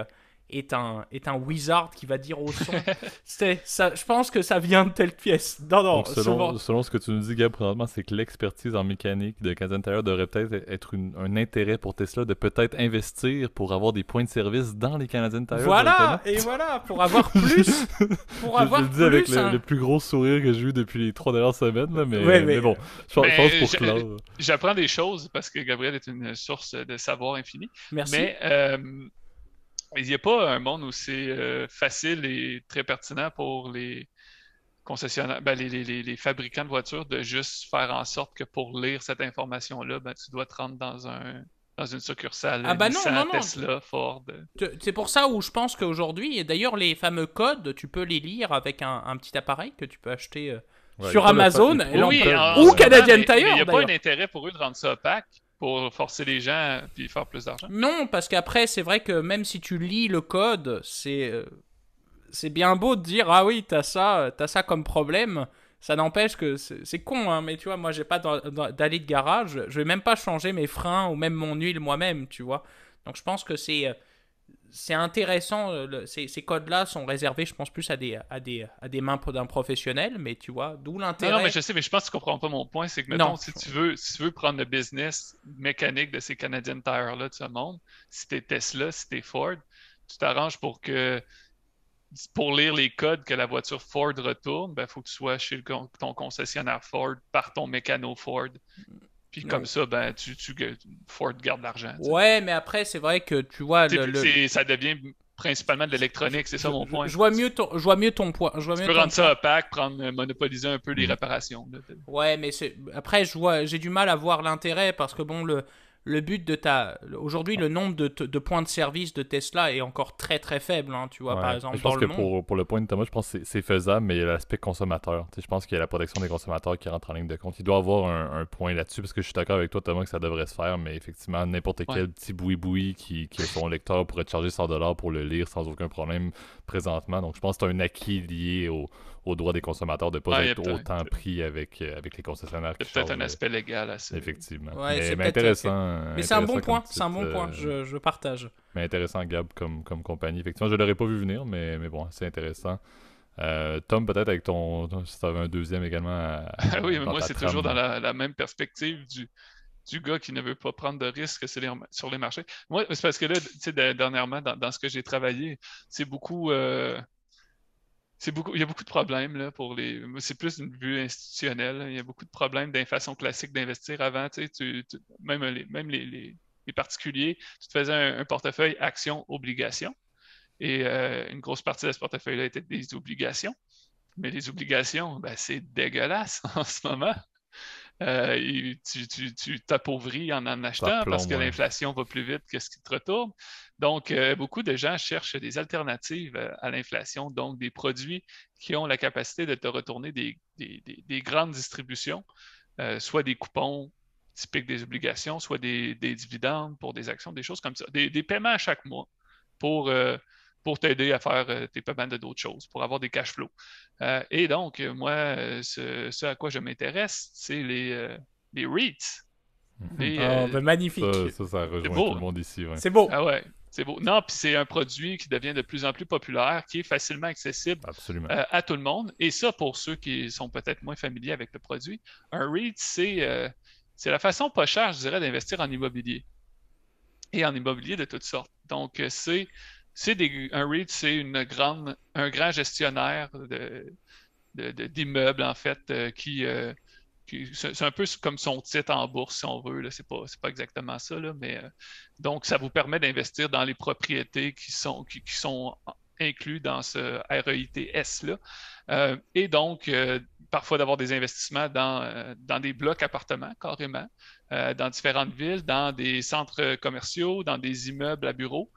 est un wizard qui va dire au son. Ça, je pense que ça vient de telle pièce. Non, Donc, selon ce que tu nous dis, Gab, présentement, c'est que l'expertise en mécanique de Canadian Tire devrait peut-être être un intérêt pour Tesla de peut-être investir pour avoir des points de service dans les Canadian Tire. Voilà, et voilà, pour avoir plus. Je le dis avec le plus gros sourire que j'ai eu depuis les 3 dernières semaines, là, mais bon, je pense pour clore. J'apprends des choses parce que Gabriel est une source de savoir infini. Merci. Mais il n'y a pas un monde où c'est facile et très pertinent pour les concessionnaires, les fabricants de voitures de juste faire en sorte que pour lire cette information-là, tu dois te rendre dans une succursale Nissan, Tesla, Ford. C'est pour ça où je pense qu'aujourd'hui, et d'ailleurs les fameux codes, tu peux les lire avec un petit appareil que tu peux acheter sur Amazon ou Canadian Tire. Il n'y a pas un intérêt pour eux de rendre ça opaque pour forcer les gens et faire plus d'argent. Non, parce qu'après, c'est vrai que même si tu lis le code, c'est bien beau de dire « Ah oui, t'as ça comme problème ». Ça n'empêche que c'est con, hein, mais tu vois, moi, j'ai pas d'allée de garage. Je vais même pas changer mes freins ou même mon huile moi-même, tu vois. Donc, je pense que c'est intéressant. Ces codes-là sont réservés, je pense, plus à des mains d'un professionnel, mais tu vois, d'où l'intérêt. Non, mais je sais, mais je pense que tu comprends pas mon point. C'est que, mettons, si tu veux prendre le business mécanique de ces Canadian Tire-là de ce monde, si t'es Tesla, si t'es Ford, tu t'arranges pour lire les codes que la voiture Ford retourne, il faut que tu sois chez ton concessionnaire Ford par ton mécano Ford. Puis comme ça, Ford garde l'argent. Ouais, mais après, c'est vrai que tu vois... Ça devient principalement de l'électronique, c'est ça mon point. Je vois mieux ton point. Tu peux rendre ça opaque, monopoliser un peu les réparations. Là. Ouais, mais après, j'ai du mal à voir l'intérêt parce que bon, le but de aujourd'hui, le nombre de points de service de Tesla est encore très très faible, hein, tu vois, par exemple, je pense que pour le point de Thomas, je pense que c'est faisable, mais il y a l'aspect consommateur. Je pense qu'il y a la protection des consommateurs qui rentre en ligne de compte. Il doit y avoir un point là-dessus, parce que je suis d'accord avec toi, Thomas, que ça devrait se faire, mais effectivement, n'importe quel petit boui-boui qui a son lecteur pourrait te charger 100$ pour le lire sans aucun problème présentement. Donc, je pense que c'est un acquis lié au droit des consommateurs de ne pas être autant pris avec les concessionnaires. Il y a peut-être un aspect légal à ça. Effectivement. Ouais, mais intéressant. Mais c'est un bon point, je partage. Mais intéressant, Gab, comme compagnie. Effectivement, je ne l'aurais pas vu venir, mais bon, c'est intéressant. Tom, peut-être avec si tu avais un deuxième également. Oui, mais moi, c'est toujours dans la même perspective du gars qui ne veut pas prendre de risques sur les marchés. Moi, c'est parce que là, tu sais, dernièrement, dans ce que j'ai travaillé, c'est beaucoup. Il y a beaucoup de problèmes là, c'est plus une vue institutionnelle. Là. Il y a beaucoup de problèmes d'une façon classique d'investir avant. Tu sais, même les particuliers, tu te faisais un portefeuille action-obligation. Et une grosse partie de ce portefeuille-là était des obligations. Mais les obligations, c'est dégueulasse en ce moment. Tu t'appauvris en achetant parce que l'inflation va plus vite que ce qui te retourne. Donc, beaucoup de gens cherchent des alternatives à l'inflation, donc des produits qui ont la capacité de te retourner des grandes distributions, soit des coupons typiques des obligations, soit des dividendes pour des actions, des choses comme ça, des paiements à chaque mois pour t'aider à faire tes paiements de d'autres choses, pour avoir des cash flows. Et donc, moi, ce à quoi je m'intéresse, c'est les REITs. Magnifique. Ça rejoint tout le monde ici. Ouais. C'est beau. Ah ouais, c'est beau. Non, puis c'est un produit qui devient de plus en plus populaire, qui est facilement accessible à tout le monde. Et ça, pour ceux qui sont peut-être moins familiers avec le produit, un REIT, c'est la façon pas chère, je dirais, d'investir en immobilier. Et en immobilier de toutes sortes. Donc, un REIT, c'est un grand gestionnaire d'immeubles, en fait, c'est un peu comme son titre en bourse, si on veut. Là. C'est pas exactement ça, là, mais donc ça vous permet d'investir dans les propriétés qui sont inclus dans ce REITs-là. Et donc, parfois d'avoir des investissements dans des blocs appartements, carrément, dans différentes villes, dans des centres commerciaux, dans des immeubles à bureaux.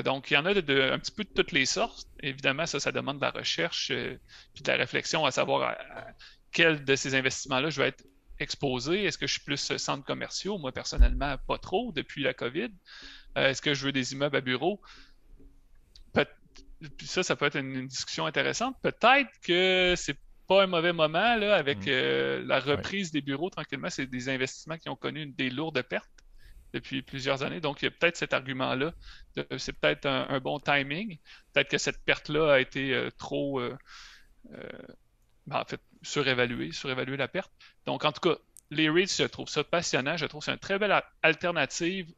Donc, il y en a un petit peu de toutes les sortes. Évidemment, ça demande de la recherche puis de la réflexion à savoir quel de ces investissements-là je vais être exposé. Est-ce que je suis plus centres commerciaux? Moi, personnellement, pas trop depuis la COVID. Est-ce que je veux des immeubles à bureaux? Puis ça peut être une discussion intéressante. Peut-être que c'est pas un mauvais moment là, avec la reprise des bureaux tranquillement. C'est des investissements qui ont connu des lourdes pertes depuis plusieurs années. Donc, il y a peut-être cet argument-là. C'est peut-être un bon timing. Peut-être que cette perte-là a été trop, en fait, surévaluée la perte. Donc, en tout cas, les REITs, je trouve ça passionnant. Je trouve que c'est une très belle alternative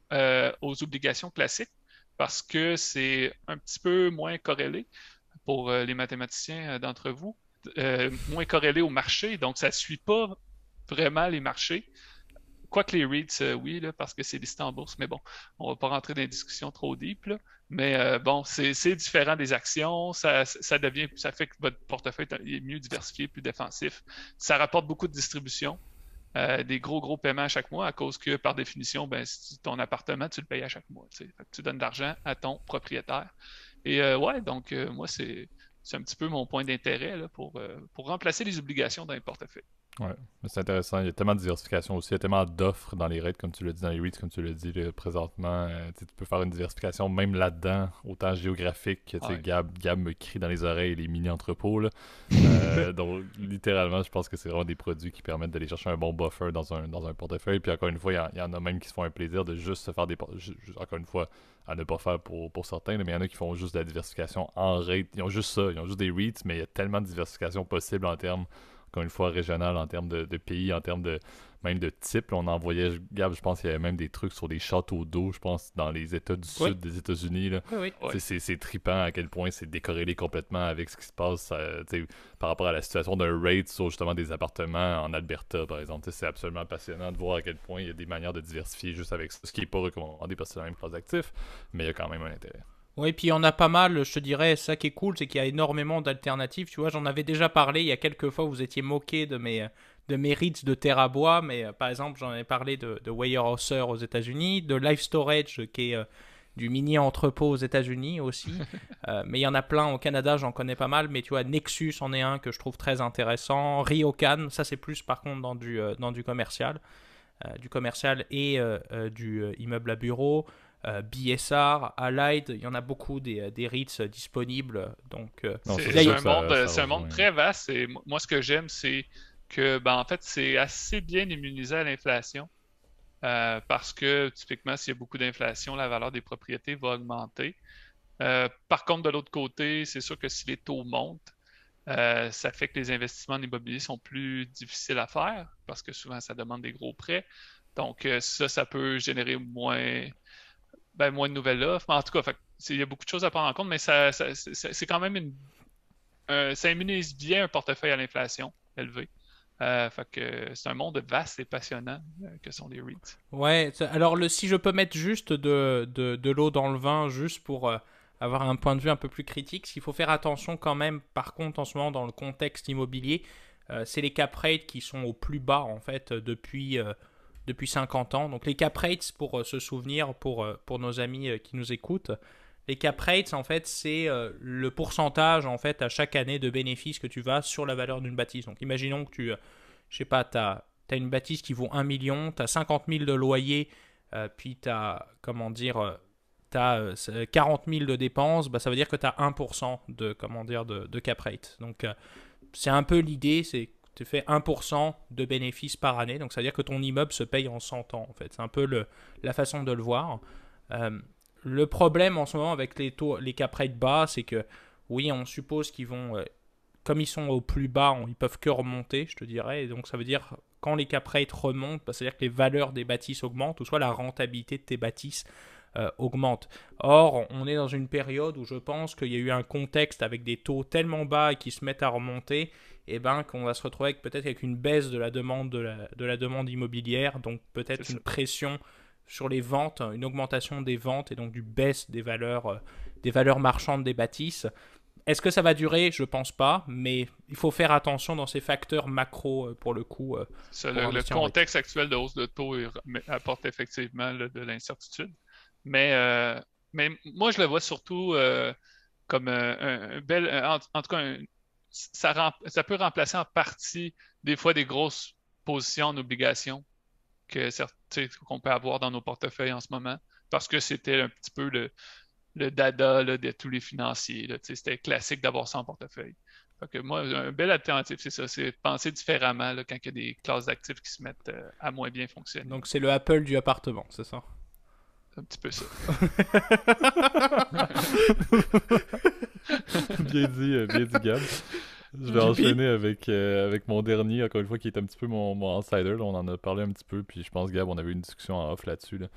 aux obligations classiques parce que c'est un petit peu moins corrélé pour les mathématiciens d'entre vous, moins corrélé au marché. Donc, ça ne suit pas vraiment les marchés. Quoique les REITs, oui, là, parce que c'est listé en bourse, mais bon, on ne va pas rentrer dans des discussions trop deep, là. Mais bon, c'est différent des actions, ça fait que votre portefeuille est mieux diversifié, plus défensif. Ça rapporte beaucoup de distribution, des gros paiements à chaque mois, à cause que, par définition, ben, si ton appartement, tu le payes à chaque mois. Fait que tu donnes de l'argent à ton propriétaire. Et ouais, donc moi, c'est un petit peu mon point d'intérêt là, pour remplacer les obligations dans les portefeuilles. Ouais, mais c'est intéressant. Il y a tellement de diversification aussi. Il y a tellement d'offres dans les REITs, comme tu l'as dit, dans les REITs, comme tu l'as dit là, présentement. Tu peux faire une diversification même là-dedans, autant géographique que Ouais. Gab me crie dans les oreilles les mini-entrepôts. Là. Donc, littéralement, je pense que c'est vraiment des produits qui permettent d'aller chercher un bon buffer dans un portefeuille. Puis encore une fois, il y en a même qui se font un plaisir de juste se faire des... Encore une fois, à ne pas faire pour certains, là, mais il y en a qui font juste de la diversification en REIT. Ils ont juste ça. Ils ont juste des REITs, mais il y a tellement de diversification possible en termes encore une fois régional, en termes de pays, en termes de même de type. Là, on envoyait, Gab, je pense qu'il y avait même des trucs sur des châteaux d'eau, je pense, dans les États du sud des États-Unis. Là. Oui. C'est trippant à quel point c'est décorrélé complètement avec ce qui se passe par rapport à la situation d'un rate sur justement des appartements en Alberta, par exemple. C'est absolument passionnant de voir à quel point il y a des manières de diversifier juste avec ça, ce qui n'est pas recommandé parce que c'est la même classe d'actifs, mais il y a quand même un intérêt. Oui, puis il y en a pas mal, je te dirais, ça qui est cool, c'est qu'il y a énormément d'alternatives. Tu vois, j'en avais déjà parlé il y a quelques fois, vous étiez moqué de mes REITs de terre à bois, mais par exemple, j'en ai parlé de Weyerhaeuser aux États-Unis, de Life Storage, qui est du mini-entrepôt aux États-Unis aussi. Mais il y en a plein au Canada, j'en connais pas mal, mais tu vois, Nexus en est un que je trouve très intéressant. Ryokan, ça c'est plus par contre dans du commercial. Du commercial et du immeuble à bureau. BSR, Allied, il y en a beaucoup des REITs disponibles. Donc, c'est un monde très vaste. Et moi, ce que j'aime, c'est que, en fait, c'est assez bien immunisé à l'inflation. Parce que, typiquement, s'il y a beaucoup d'inflation, la valeur des propriétés va augmenter. Par contre, de l'autre côté, c'est sûr que si les taux montent, ça fait que les investissements en immobilier sont plus difficiles à faire parce que souvent, ça demande des gros prêts. Donc, ça peut générer moins de nouvelles offres. Mais en tout cas, il y a beaucoup de choses à prendre en compte, mais c'est quand même ça immunise bien un portefeuille à l'inflation élevée. Fait que c'est un monde vaste et passionnant que sont les REITs. Ouais, alors si je peux mettre juste de l'eau dans le vin, juste pour avoir un point de vue un peu plus critique, ce qu'il faut faire attention quand même, par contre, en ce moment, dans le contexte immobilier, c'est les cap rates qui sont au plus bas, en fait, depuis 50 ans. Donc les cap rates, pour se souvenir, pour nos amis qui nous écoutent, les cap rates, en fait, c'est le pourcentage, en fait, à chaque année de bénéfices que tu vas sur la valeur d'une bâtisse. Donc imaginons que tu as une bâtisse qui vaut 1 million, tu as 50 000 de loyer, puis tu as, 40 000 de dépenses, ça veut dire que tu as 1% de cap rate. Donc c'est un peu l'idée, c'est tu fais 1% de bénéfices par année, donc ça veut dire que ton immeuble se paye en 100 ans, en fait. C'est un peu la façon de le voir. Le problème en ce moment avec les cap rates bas, c'est que oui, on suppose qu'ils vont, comme ils sont au plus bas, ils peuvent que remonter, je te dirais, et donc ça veut dire quand les cap rates remontent, ça veut dire que les valeurs des bâtisses augmentent, ou soit la rentabilité de tes bâtisses augmente. Or, on est dans une période où je pense qu'il y a eu un contexte avec des taux tellement bas qui se mettent à remonter, qu'on va se retrouver peut-être avec une baisse de la demande de la demande immobilière, donc peut-être une pression sur les ventes, une augmentation des ventes et donc du baisse des valeurs des valeurs marchandes des bâtisses. Est-ce que ça va durer? Je pense pas, mais il faut faire attention dans ces facteurs macro pour le coup. Le contexte actuel de hausse de taux apporte effectivement là, de l'incertitude. Mais moi, je le vois surtout comme un bel. En tout cas, ça peut remplacer en partie des fois des grosses positions en obligations qu'on peut avoir dans nos portefeuilles en ce moment. Parce que c'était un petit peu le dada là, de tous les financiers. Là, c'était classique d'avoir ça en portefeuille. Fait que moi, un bel alternative, c'est ça, c'est de penser différemment là, quand il y a des classes d'actifs qui se mettent à moins bien fonctionner. Donc c'est le Apple du appartement, c'est ça? C'est un petit peu ça. Bien dit, Gab. Je vais enchaîner avec mon dernier, encore une fois, qui est un petit peu mon outsider. Là, on en a parlé un petit peu, puis je pense, Gab, on avait eu une discussion en off là-dessus. Là.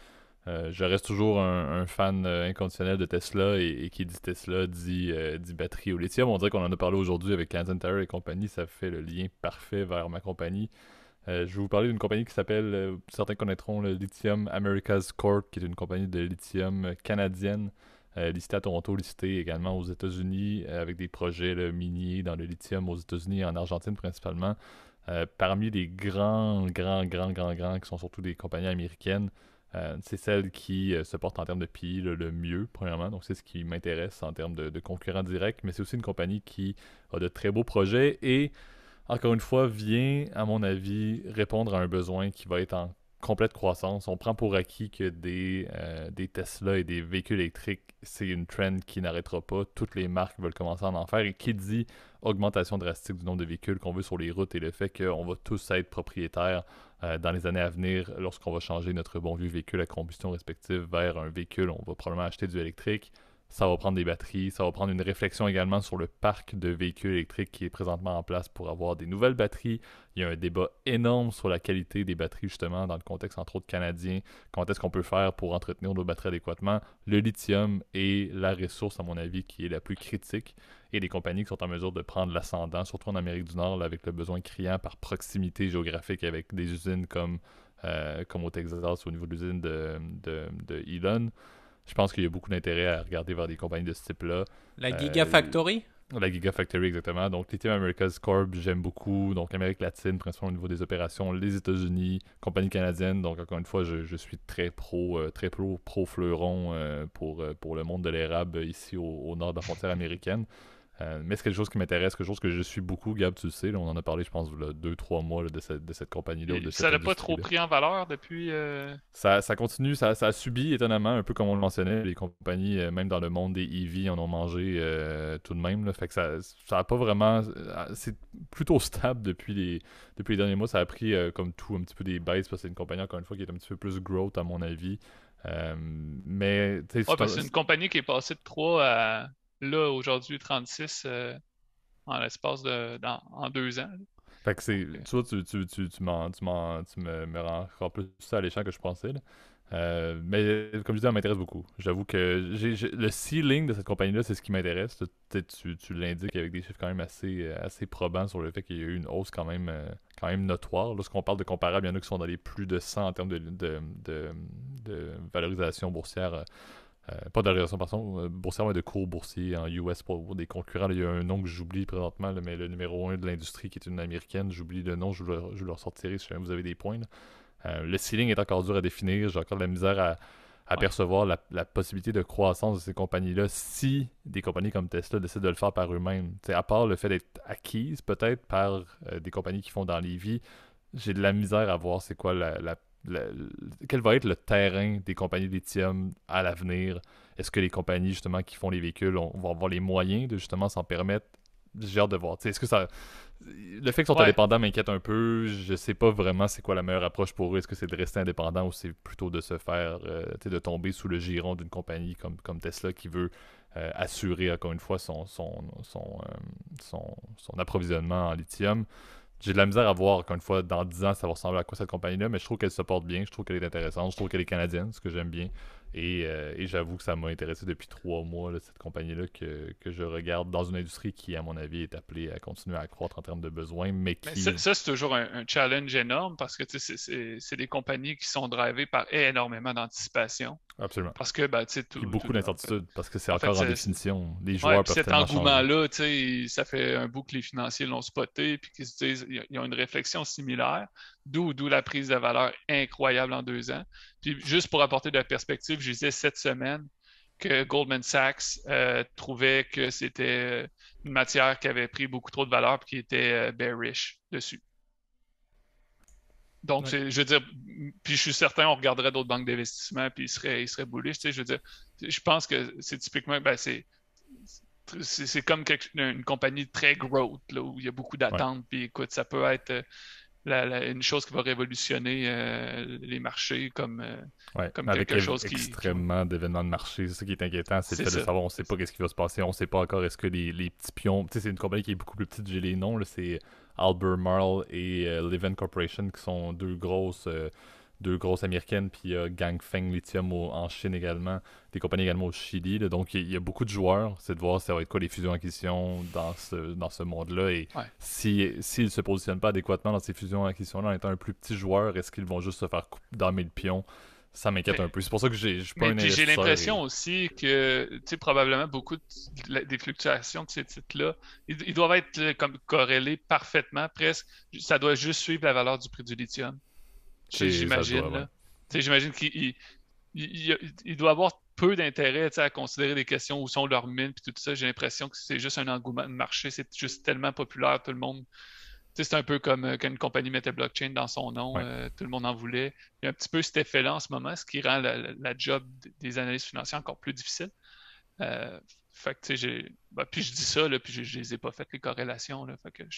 Je reste toujours un fan inconditionnel de Tesla, et qui dit Tesla dit batterie au lithium. On dirait qu'on en a parlé aujourd'hui avec Canadian Tire et compagnie, ça fait le lien parfait vers ma compagnie. Je vais vous parler d'une compagnie qui s'appelle, certains connaîtront, le Lithium Americas Corp, qui est une compagnie de lithium canadienne, listée à Toronto, listée également aux États-Unis, avec des projets miniers dans le lithium aux États-Unis et en Argentine principalement. Parmi les grands, qui sont surtout des compagnies américaines, c'est celle qui se porte en termes de PI le mieux, premièrement. Donc, c'est ce qui m'intéresse en termes de concurrents directs. Mais c'est aussi une compagnie qui a de très beaux projets et, encore une fois, vient, à mon avis, répondre à un besoin qui va être en complète croissance. On prend pour acquis que des Tesla et des véhicules électriques, c'est une trend qui n'arrêtera pas. Toutes les marques veulent commencer à en faire. Et qui dit augmentation drastique du nombre de véhicules qu'on veut sur les routes et le fait qu'on va tous être propriétaires dans les années à venir, lorsqu'on va changer notre bon vieux véhicule à combustion respective vers un véhicule, on va probablement acheter du électrique. Ça va prendre des batteries, ça va prendre une réflexion également sur le parc de véhicules électriques qui est présentement en place pour avoir des nouvelles batteries. Il y a un débat énorme sur la qualité des batteries, justement, dans le contexte, entre autres, canadien. Comment est-ce qu'on peut faire pour entretenir nos batteries adéquatement? Le lithium est la ressource, à mon avis, qui est la plus critique. Et les compagnies qui sont en mesure de prendre l'ascendant, surtout en Amérique du Nord, là, avec le besoin criant par proximité géographique avec des usines comme au Texas, au niveau de l'usine de Elon. Je pense qu'il y a beaucoup d'intérêt à regarder vers des compagnies de ce type-là. La Gigafactory? La Gigafactory, exactement. Donc, Lithium Americas Corp, j'aime beaucoup. Donc, Amérique latine, principalement au niveau des opérations. Les États-Unis, compagnie canadienne. Donc, encore une fois, je suis très pro fleuron pour le monde de l'érable ici au nord de la frontière américaine. Mais c'est quelque chose qui m'intéresse, quelque chose que je suis beaucoup, Gab, tu le sais, là, on en a parlé, je pense, 2-3 mois là, de cette compagnie-là. Ça n'a pas trop pris en valeur depuis... Ça continue, ça a subi, étonnamment, un peu comme on le mentionnait, les compagnies, même dans le monde des EV, en ont mangé tout de même. Là, fait que ça a pas vraiment... c'est plutôt stable depuis les derniers mois. Ça a pris, comme tout, un petit peu des baisses, parce que c'est une compagnie, encore une fois, qui est un petit peu plus growth, à mon avis. Mais... c'est une compagnie qui est passée de 3 à... Là, aujourd'hui, 36 en l'espace en 2 ans. Fait que c'est. Tu vois, tu me rends encore plus ça alléchant que je pensais. Là. Mais comme je dis, ça m'intéresse beaucoup. J'avoue que le ceiling de cette compagnie-là, c'est ce qui m'intéresse. Tu l'indiques avec des chiffres quand même assez probants sur le fait qu'il y a eu une hausse quand même notoire. Lorsqu'on parle de comparables, il y en a qui sont dans les plus de 100 en termes de valorisation boursière. Pas de valorisation boursière, mais de cours boursiers en US pour des concurrents. Là, il y a un nom que j'oublie présentement, là, mais le numéro 1 de l'industrie qui est une américaine, j'oublie le nom, je vous le ressortirai si jamais vous avez des points. Le ceiling est encore dur à définir, j'ai encore de la misère à percevoir la possibilité de croissance de ces compagnies-là si des compagnies comme Tesla décident de le faire par eux-mêmes. T'sais, à part le fait d'être acquises peut-être par des compagnies qui font dans l'EV, j'ai de la misère à voir c'est quoi quel va être le terrain des compagnies de lithium à l'avenir. Est-ce que les compagnies justement qui font les véhicules vont avoir les moyens de justement s'en permettre? J'ai hâte de voir. Est-ce que ça... Le fait qu'ils sont indépendants m'inquiète un peu. Je sais pas vraiment c'est quoi la meilleure approche pour eux. Est-ce que c'est de rester indépendant ou c'est plutôt de se faire de tomber sous le giron d'une compagnie comme Tesla qui veut assurer encore une fois son approvisionnement en lithium? J'ai de la misère à voir, encore une fois, dans 10 ans, ça va ressembler à quoi cette compagnie-là, mais je trouve qu'elle se porte bien, je trouve qu'elle est intéressante, je trouve qu'elle est canadienne, ce que j'aime bien. Et j'avoue que ça m'a intéressé depuis 3 mois, là, cette compagnie-là, que je regarde dans une industrie qui, à mon avis, est appelée à continuer à croître en termes de besoins, mais qui... Mais ça, c'est toujours un challenge énorme, parce que c'est des compagnies qui sont drivées par énormément d'anticipation. Absolument. Parce que, ben, tu sais, Puis beaucoup d'incertitudes, parce que c'est en fait, encore en définition. Les ouais, joueurs puis peuvent cet tellement changer. engouement-là, tu sais, ça fait un bout que les financiers l'ont spoté, puis qu'ils se disent, ils ont une réflexion similaire, d'où la prise de valeur incroyable en 2 ans. Puis juste pour apporter de la perspective, je disais cette semaine que Goldman Sachs trouvait que c'était une matière qui avait pris beaucoup trop de valeur puis qui était bearish dessus. Donc, Ouais. je veux dire, puis je suis certain, on regarderait d'autres banques d'investissement puis ils seraient bullish. Tu sais, je veux dire, je pense que c'est typiquement, ben, c'est comme une compagnie très growth, là, où il y a beaucoup Ouais. d'attentes. Puis écoute, ça peut être une chose qui va révolutionner les marchés Ouais, comme mais avec quelque chose extrêmement d'événements de marché, c'est ça qui est inquiétant, c'est le C'est fait de ça. savoir, on sait pas qu'est-ce qui va se passer, on sait pas encore est-ce que les petits pions, tu sais, c'est une compagnie qui est beaucoup plus petite, j'ai les noms, là, c'est Albemarle et Livent Corporation qui sont deux grosses américaines, puis il y a Ganfeng Lithium en Chine également, des compagnies également au Chili, là. Donc il y a beaucoup de joueurs, c'est de voir ça va être quoi les fusions-acquisitions dans ce monde-là, et Ouais. s'ils se positionnent pas adéquatement dans ces fusions-acquisitions-là en étant un plus petit joueur, est-ce qu'ils vont juste se faire damer le pion? Ça m'inquiète un peu. C'est pour ça que je suis pas Mais un puis j'ai investisseur. l'impression aussi que, tu sais, probablement beaucoup des fluctuations de ces titres-là, ils doivent être comme corrélés parfaitement, presque. Ça doit juste suivre la valeur du prix du lithium. Ça se doit, J'imagine, ouais. là. Tu sais, j'imagine qu'il doit avoir peu d'intérêt, tu sais, à considérer des questions où sont leurs mines puis tout ça. J'ai l'impression que c'est juste un engouement de marché. C'est juste tellement populaire, tout le monde. Tu sais, c'est un peu comme quand une compagnie mettait blockchain dans son nom, Ouais. tout le monde en voulait. Il y a un petit peu cet effet-là en ce moment, ce qui rend la job des analystes financiers encore plus difficile. Euh, fait que, tu sais, puis je dis ça, là, puis je les ai pas fait les corrélations, là. Fait que Ouais.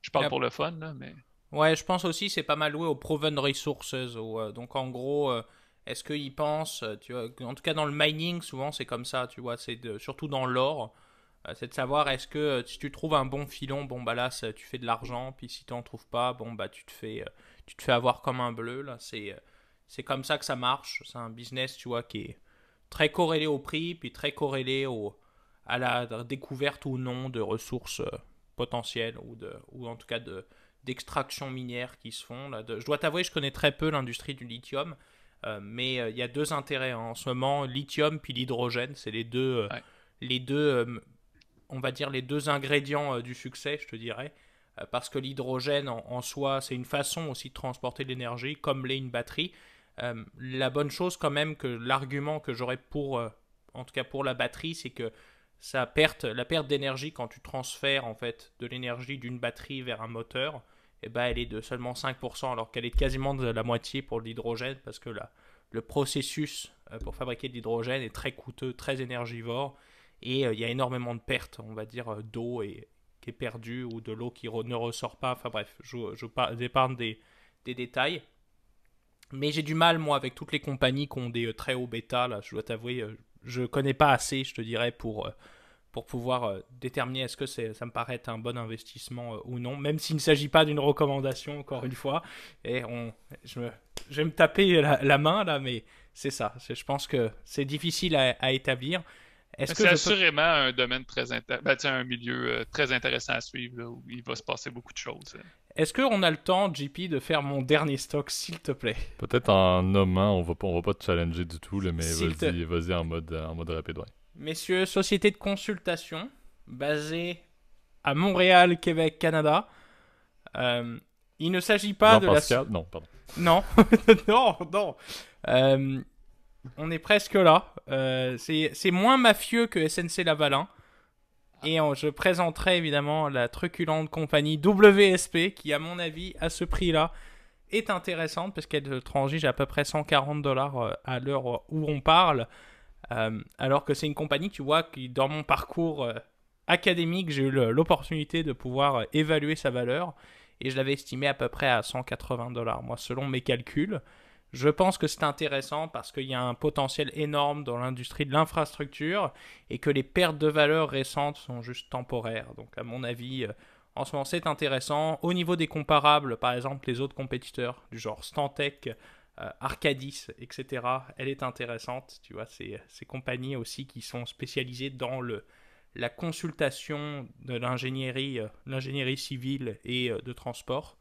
je parle pour le fun, là, mais Ouais, je pense aussi c'est pas mal loué aux proven resources. Donc en gros, est-ce qu'ils pensent, tu vois, en tout cas dans le mining, souvent c'est comme ça, tu vois, surtout dans l'or, c'est de savoir est-ce que si tu trouves un bon filon, bon bah là tu fais de l'argent, puis si tu en trouves pas, bon bah tu te fais avoir comme un bleu là. C'est comme ça que ça marche. C'est un business, tu vois, qui est très corrélé au prix, puis très corrélé à la découverte ou non de ressources potentielles ou en tout cas d'extraction minière qui se font. Là. Je dois t'avouer, je connais très peu l'industrie du lithium, mais il y a deux intérêts hein. En ce moment. Lithium puis l'hydrogène, c'est ouais. les deux on va dire les deux ingrédients du succès, je te dirais. Parce que l'hydrogène en soi, c'est une façon aussi de transporter de l'énergie, comme l'est une batterie. La bonne chose quand même, que l'argument que j'aurais en tout cas pour la batterie, c'est que la perte d'énergie quand tu transfères en fait de l'énergie d'une batterie vers un moteur, eh ben, elle est de seulement 5%, alors qu'elle est quasiment de la moitié pour l'hydrogène, parce que le processus pour fabriquer de l'hydrogène est très coûteux, très énergivore, et il y a énormément de pertes, on va dire, d'eau qui est perdue, ou de l'eau qui ne ressort pas. Enfin bref, j'épargne des détails. Mais j'ai du mal, moi, avec toutes les compagnies qui ont des très hauts bêta, là, je dois t'avouer, je connais pas assez, je te dirais, pour pouvoir déterminer est-ce que ça me paraît être un bon investissement ou non, même s'il ne s'agit pas d'une recommandation, encore une fois. Et je vais me taper la main, là, mais c'est ça. Je pense que c'est difficile à établir. Est-ce Mais que c'est je peux... assurément un domaine très un milieu très intéressant à suivre, là, où il va se passer beaucoup de choses. Est-ce qu'on a le temps, JP, de faire mon dernier stock, s'il te plaît? Peut-être en nommant, on va pas te challenger du tout, là, mais S'il te... vas-y en mode rapide, ouais. Messieurs, société de consultation basée à Montréal, Québec, Canada. Euh, il ne s'agit pas de Jean-Pascal? Non, pardon. Non, non, non. Euh, on est presque là. C'est moins mafieux que SNC Lavalin. Et je présenterai évidemment la truculente compagnie WSP qui, à mon avis, à ce prix-là, est intéressante parce qu'elle transige à peu près $140 à l'heure où on parle. Alors que c'est une compagnie, tu vois, qui, dans mon parcours académique, j'ai eu l'opportunité de pouvoir évaluer sa valeur. Et je l'avais estimé à peu près à $180, moi, selon mes calculs. Je pense que c'est intéressant parce qu'il y a un potentiel énorme dans l'industrie de l'infrastructure et que les pertes de valeur récentes sont juste temporaires. Donc, à mon avis, en ce moment, c'est intéressant. Au niveau des comparables, par exemple, les autres compétiteurs du genre Stantec, Arcadis, etc., elle est intéressante. Tu vois, ces compagnies aussi qui sont spécialisées dans la consultation de l'ingénierie civile et de transport.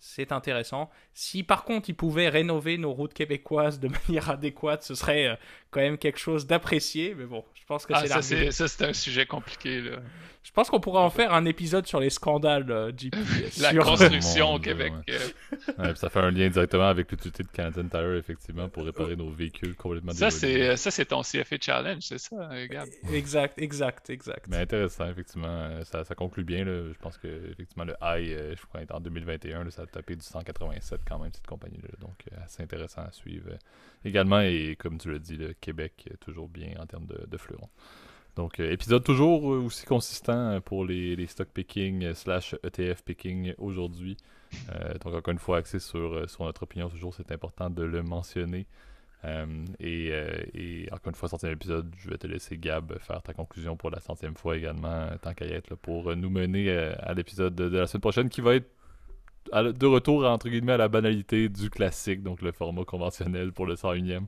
C'est intéressant. Si par contre ils pouvaient rénover nos routes québécoises de manière adéquate, ce serait quand même quelque chose d'apprécié. Mais bon, je pense que c'est l'argument. Ça, c'est un sujet compliqué, là. Je pense qu'on pourrait en faire un épisode sur les scandales, JP. La sur... construction au Dieu, Québec. Ouais, ça fait un lien directement avec l'utilité de Canadian Tire, effectivement, pour réparer nos véhicules complètement démolis. Ça, c'est ton CFA Challenge, c'est ça, regarde. Exact. Mais intéressant, effectivement. Ça conclut bien. Là. Je pense que effectivement le high, je crois, en 2021, là, ça a tapé du 187 quand même, cette compagnie-là. Donc, assez intéressant à suivre. Également, et comme tu l'as dit, le Québec, toujours bien en termes de fleurons. Donc, épisode toujours aussi consistant pour les stock picking / ETF picking aujourd'hui. Donc, encore une fois, axé sur notre opinion, toujours, c'est important de le mentionner. Et encore une fois, 100e épisode, je vais te laisser, Gab, faire ta conclusion pour la 100e fois également, tant qu'à y être, là, pour nous mener à l'épisode de la semaine prochaine, qui va être de retour, entre guillemets, à la banalité du classique, donc le format conventionnel pour le 101e.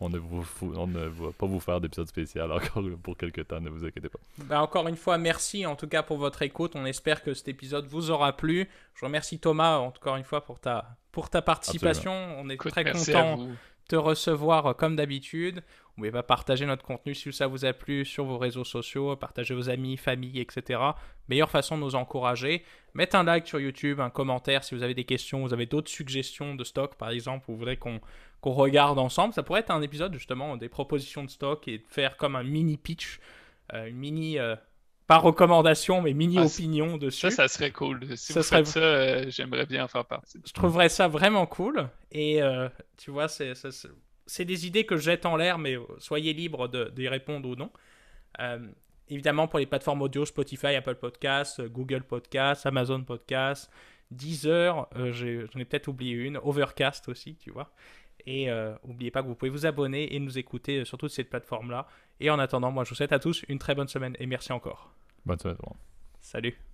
On ne va pas vous faire d'épisode spécial encore pour quelques temps, ne vous inquiétez pas. Ben encore une fois, merci en tout cas pour votre écoute. On espère que cet épisode vous aura plu. Je remercie Thomas encore une fois pour ta participation. Absolument. On est très content de te recevoir comme d'habitude. N'oubliez pas partager notre contenu si ça vous a plu sur vos réseaux sociaux, partager vos amis, famille, etc. Meilleure façon de nous encourager. Mettez un like sur YouTube, un commentaire si vous avez des questions, vous avez d'autres suggestions de stock par exemple, ou vous voudrez qu'on regarde ensemble. Ça pourrait être un épisode justement des propositions de stock et de faire comme un mini pitch, une mini, pas recommandation, mais mini opinion dessus. Ça serait cool. Si vous faites ça, j'aimerais bien en faire partie. Je trouverais ça vraiment cool. Et tu vois, c'est des idées que je jette en l'air, mais soyez libres d'y répondre ou non. Évidemment, pour les plateformes audio, Spotify, Apple Podcasts, Google Podcasts, Amazon Podcasts, Deezer, j'en ai peut-être oublié une, Overcast aussi, tu vois. Et n'oubliez pas que vous pouvez vous abonner et nous écouter sur toutes ces plateformes-là. Et en attendant, moi, je vous souhaite à tous une très bonne semaine et merci encore. Bonne semaine tout le monde. Salut.